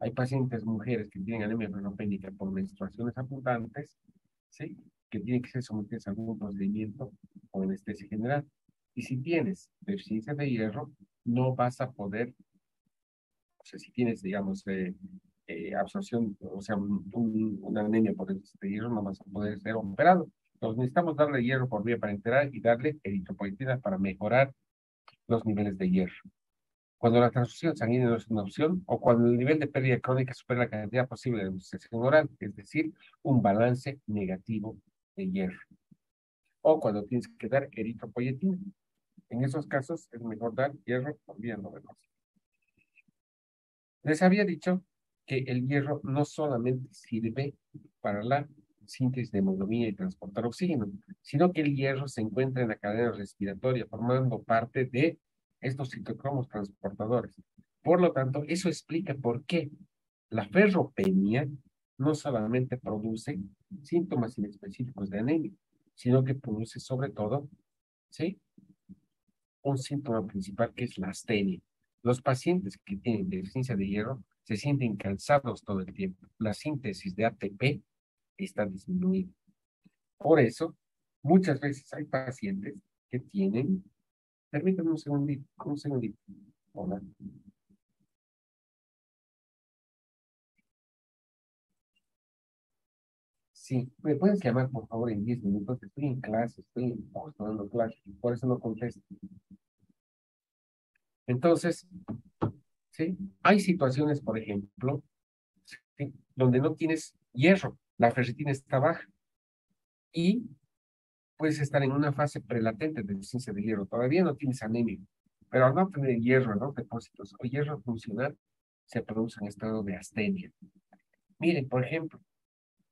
Hay pacientes mujeres que tienen anemia ferropénica por menstruaciones abundantes, ¿sí?, que tienen que ser sometidas a algún procedimiento o anestesia general. Y si tienes deficiencia de hierro, no vas a poder, o sea, si tienes, digamos, absorción, o sea, una anemia por déficit de hierro, no vas a poder ser operado. Entonces necesitamos darle hierro por vía parenteral y darle eritropoyetina para mejorar los niveles de hierro. Cuando la transfusión sanguínea no es una opción o cuando el nivel de pérdida crónica supera la cantidad posible de administración oral, es decir, un balance negativo de hierro. O cuando tienes que dar eritropoyetina. En esos casos es mejor dar hierro por vía endovenosa. Les había dicho que el hierro no solamente sirve para la síntesis de hemoglobina y transportar oxígeno, sino que el hierro se encuentra en la cadena respiratoria, formando parte de estos citocromos transportadores. Por lo tanto, eso explica por qué la ferropenia no solamente produce síntomas inespecíficos de anemia, sino que produce sobre todo, ¿sí? Un síntoma principal que es la astenia. Los pacientes que tienen deficiencia de hierro se sienten cansados todo el tiempo. La síntesis de ATP está disminuida. Por eso, muchas veces hay pacientes que tienen, permítanme un segundito. Hola. Sí, ¿me puedes llamar por favor en 10 minutos? Estoy en clase, estoy justo dando clase, por eso no contesto. Entonces, ¿sí? Hay situaciones, por ejemplo, ¿sí? Donde no tienes hierro, la ferritina está baja y puedes estar en una fase prelatente de deficiencia de hierro. Todavía no tienes anemia, pero al no tener hierro en los depósitos o hierro funcional, se produce un estado de astenia. Miren, por ejemplo,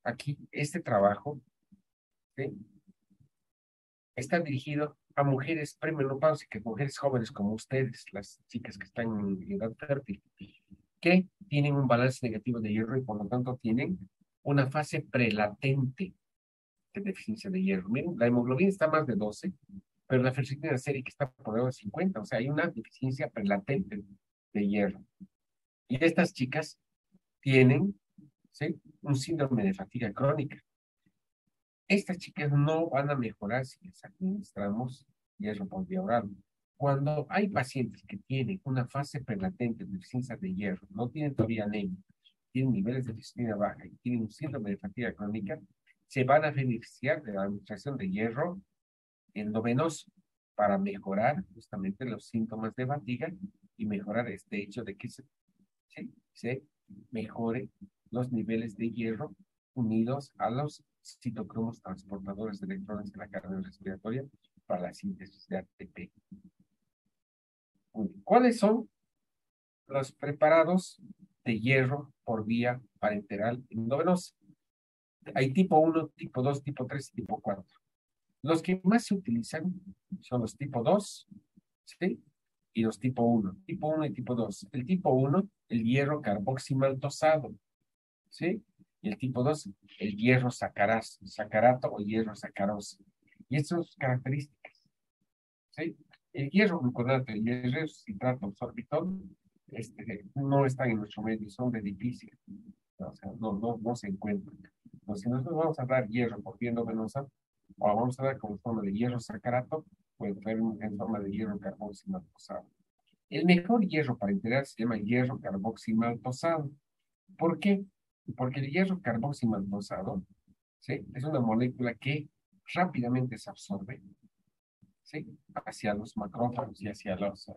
aquí este trabajo, ¿sí? Está dirigido a mujeres premenopáusicas, mujeres jóvenes como ustedes, las chicas que están en edad fértil, que tienen un balance negativo de hierro y por lo tanto tienen una fase prelatente de deficiencia de hierro. Miren, la hemoglobina está más de 12, pero la ferritina sérica está por debajo de 50, o sea, hay una deficiencia prelatente de hierro. Y estas chicas tienen, ¿sí? Un síndrome de fatiga crónica. Estas chicas no van a mejorar si les administramos hierro por vía oral. Cuando hay pacientes que tienen una fase prelatente de deficiencia de hierro, no tienen todavía anemia, tienen niveles de listina baja y tienen un síndrome de fatiga crónica, se van a beneficiar de la administración de hierro endovenoso para mejorar justamente los síntomas de fatiga y mejorar este hecho de que se mejore los niveles de hierro unidos a los citocromos transportadores de electrones en la cadena respiratoria para la síntesis de ATP. ¿Cuáles son los preparados de hierro por vía parenteral endovenosa? Hay tipo 1, tipo 2, tipo 3 y tipo 4. Los que más se utilizan son los tipo 2, ¿sí? Y los tipo 1. Tipo 1 y tipo 2. El tipo 1, el hierro carboximaltosado, ¿sí? Y el tipo 2, el hierro sacarato o hierro sacaroso. Y estas son características, ¿sí? El hierro gluconato y el hierro citrato sorbitol no están en nuestro medio, son de difícil, o sea, no se encuentran. Entonces, si nosotros vamos a dar hierro por vía endovenosa, o vamos a dar como forma de hierro sacarato, puede ser en forma de hierro carboximaltosado. El mejor hierro para integrar se llama hierro carboximaltosado. ¿Por qué? Porque el hierro carboximaltosado, ¿sí? Es una molécula que rápidamente se absorbe, ¿sí? Hacia los macrófagos y hacia los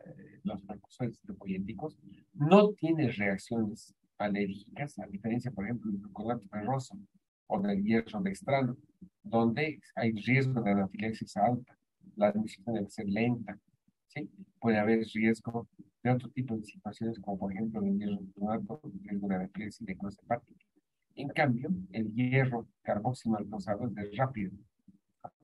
precursores histopolíticos. No tiene reacciones alérgicas, a diferencia, por ejemplo, del gluconato ferroso o del hierro dextrano, donde hay riesgo de anafilaxis alta. La admisión debe ser lenta, ¿sí? Puede haber riesgo de otro tipo de situaciones, como por ejemplo el hierro gluconato, riesgo de anafilaxis y necrosis hepática. En cambio, el hierro carboximaltosado es de rápida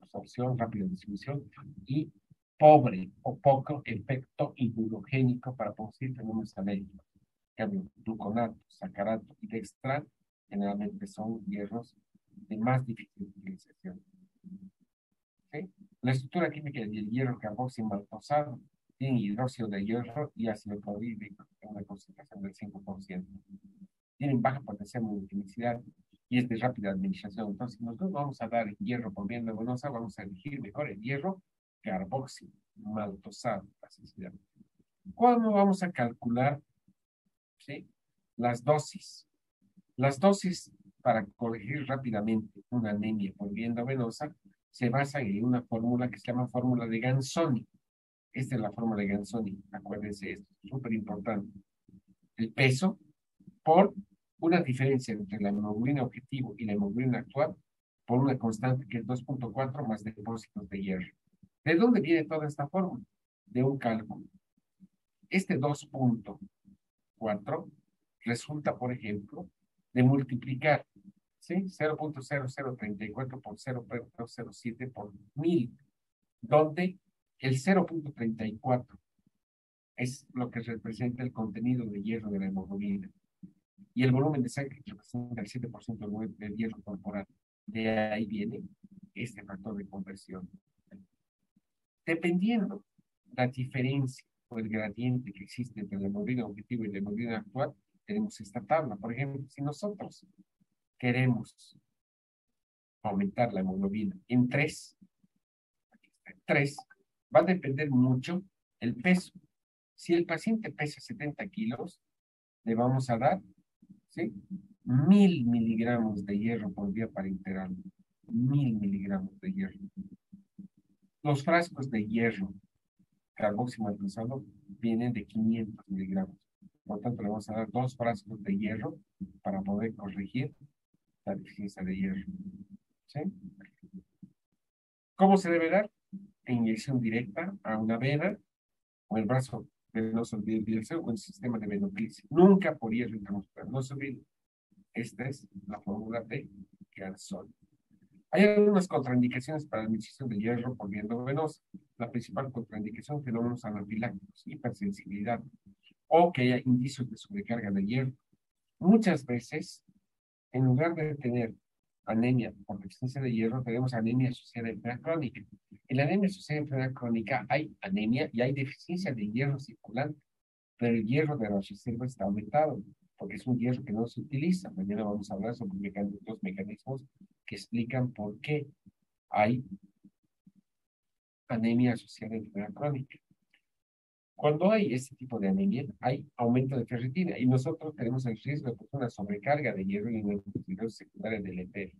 absorción, rápida distribución y pobre o poco efecto inmunogénico para producir fenómenos alérgicos. En cambio, gluconato, sacarato y dextran generalmente son hierros de más difícil utilización. ¿Sí? La estructura química del hierro carboximaltosado tiene hidróxido de hierro y ácido clorhídrico en una concentración del 5%. Tienen baja potencial de quimicidad y es de rápida administración. Entonces, si nosotros vamos a dar hierro por vía endovenosa, vamos a elegir mejor el hierro carboximaltosado. Así se llama. ¿Cómo vamos a calcular, ¿sí? Las dosis? Las dosis para corregir rápidamente una anemia por vía endovenosa se basan en una fórmula que se llama fórmula de Gansoni. Esta es la fórmula de Gansoni. Acuérdense esto, es súper importante. El peso por una diferencia entre la hemoglobina objetivo y la hemoglobina actual por una constante que es 2,4 más depósitos de hierro. ¿De dónde viene toda esta fórmula? De un cálculo. Este 2,4 resulta, por ejemplo, de multiplicar, ¿sí? 0,0034 por 0,07 por 1000, donde el 0,34 es lo que representa el contenido de hierro de la hemoglobina. y el volumen de sangre representa el 7% del hierro corporal. De ahí viene este factor de conversión. Dependiendo la diferencia o el gradiente que existe entre la hemoglobina objetivo y la hemoglobina actual, tenemos esta tabla. Por ejemplo, si nosotros queremos aumentar la hemoglobina en 3 va a depender mucho el peso. Si el paciente pesa 70 kilos, le vamos a dar, ¿sí? 1000 miligramos de hierro por día para integrarlo. 1000 miligramos de hierro. Los frascos de hierro carboximaltosano vienen de 500 miligramos. Por lo tanto, le vamos a dar 2 frascos de hierro para poder corregir la deficiencia de hierro. ¿Sí? ¿Cómo se debe dar? Inyección directa a una vena o el brazo venoso del bielso o el sistema de venoclisis. Nunca por hierro intramuscular. No se olvide. Esta es la fórmula de Gansol. Hay algunas contraindicaciones para la administración de hierro por vía endovenosa. La principal contraindicación, fenómenos anafilácticos, hipersensibilidad o que haya indicios de sobrecarga de hierro. Muchas veces, en lugar de tener anemia por deficiencia de hierro, tenemos anemia asociada a enfermedad crónica. En la anemia asociada a enfermedad crónica hay anemia y hay deficiencia de hierro circulante, pero el hierro de la reserva está aumentado, porque es un hierro que no se utiliza. Mañana vamos a hablar sobre los mecanismos que explican por qué hay anemia asociada a enfermedad crónica. Cuando hay este tipo de anemia, hay aumento de ferritina y nosotros tenemos el riesgo de una sobrecarga de hierro y una intoxicación secundaria del etéreo.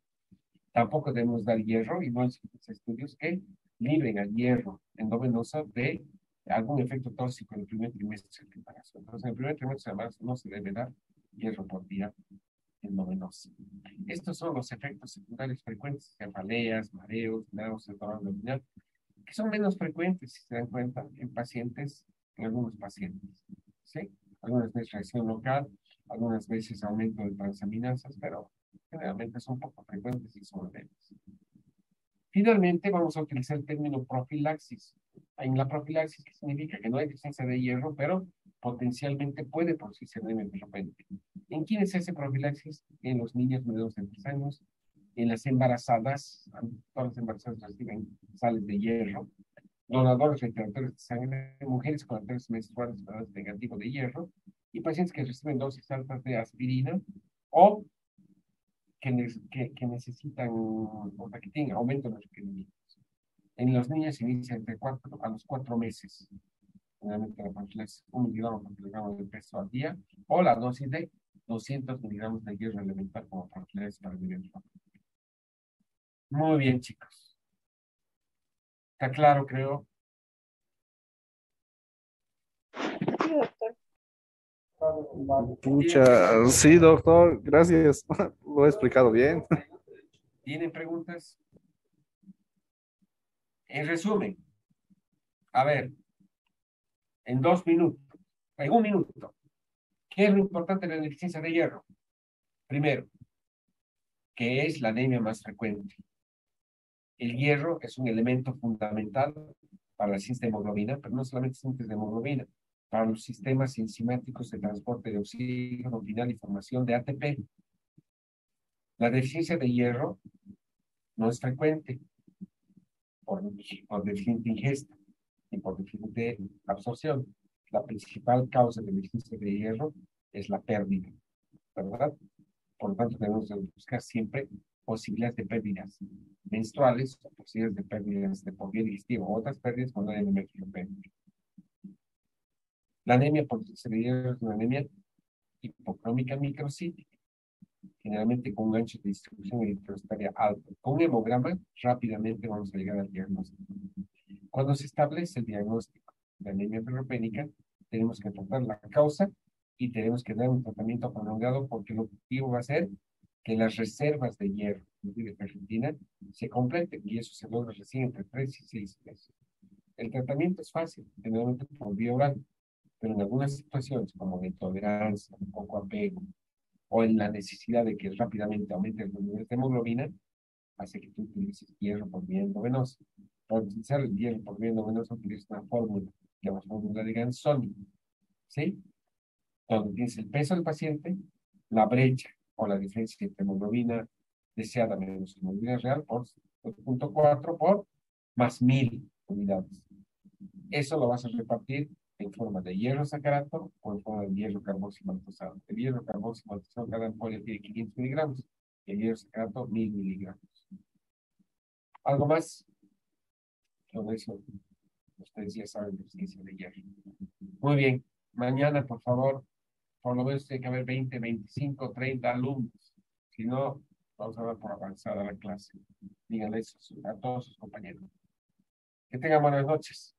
Tampoco debemos dar hierro y no hay estudios que libren al hierro endovenoso de algún efecto tóxico en el primer trimestre del embarazo. Entonces, en el primer trimestre del embarazo no se debe dar hierro por día endovenoso. Estos son los efectos secundarios frecuentes: cefaleas, mareos, náuseas, dolor abdominal, que son menos frecuentes, si se dan cuenta, en algunos pacientes. ¿Sí? Algunas veces reacción local, algunas veces aumento de transaminasas, pero generalmente son poco frecuentes y son leves. Finalmente, vamos a utilizar el término profilaxis. En la profilaxis, que significa que no hay deficiencia de hierro, pero potencialmente puede producirse anemia hemorrágica. ¿En quiénes se hace profilaxis? En los niños menores de 3 años, en las embarazadas, todas las embarazadas reciben sales de hierro, donadores reiteratorios de sangre, mujeres con arterias menstruales negativos de hierro y pacientes que reciben dosis altas de aspirina o que necesitan o que tienen aumento de los requerimientos. En los niños se inicia a los 4 meses. Generalmente la profilaxis 1 miligramo por kilogramo de peso al día o la dosis de 200 miligramos de hierro elemental como profilaxis para el. Muy bien, chicos. Está claro, creo. Pucha, sí, doctor, gracias. Lo he explicado bien. ¿Tienen preguntas? En resumen, a ver, en 2 minutos, en 1 minuto, ¿qué es lo importante de la deficiencia de hierro? Primero, que es la anemia más frecuente. El hierro es un elemento fundamental para la síntesis de hemoglobina, pero no solamente síntesis de hemoglobina, para los sistemas enzimáticos de transporte de oxígeno final y formación de ATP. La deficiencia de hierro no es frecuente por deficiente ingesta y por deficiente absorción. La principal causa de deficiencia de hierro es la pérdida, ¿verdad? Por lo tanto, tenemos que buscar siempre posibilidades de pérdidas menstruales, posibilidades de pérdidas de por vía digestiva o otras pérdidas cuando hay anemia hemorrágica. La anemia por deficiencia de hierro es una anemia hipocrómica microcítica, generalmente con un ancho de distribución eritrocitaria alto. Con un hemograma, rápidamente vamos a llegar al diagnóstico. Cuando se establece el diagnóstico de anemia ferropénica, tenemos que tratar la causa y tenemos que dar un tratamiento prolongado porque el objetivo va a ser que las reservas de hierro de ferritina se completen y eso se logra recién entre 3 y 6 meses. El tratamiento es fácil, generalmente por vía oral, pero en algunas situaciones como de intolerancia, de poco apego o en la necesidad de que rápidamente aumente el nivel de hemoglobina, hace que tú utilices hierro por vía endovenosa. Para utilizar el hierro por vía endovenosa utilizas una fórmula, que es la fórmula de Gansoni, ¿sí? Donde tienes el peso del paciente, la brecha o la diferencia entre hemoglobina deseada menos hemoglobina real por 0.4 por más 1000 unidades. Eso lo vas a repartir en forma de hierro sacarato o en forma de hierro carboximaltosado. El hierro carboximaltosado, cada ampolla tiene 500 miligramos y el hierro sacarato 1000 miligramos. ¿Algo más? Con eso, ustedes ya saben la ciencia de hierro. Muy bien. Mañana, por favor, por lo menos tiene que haber 20, 25, 30 alumnos. Si no, vamos a dar por avanzada la clase. Díganle eso a todos sus compañeros. Que tengan buenas noches.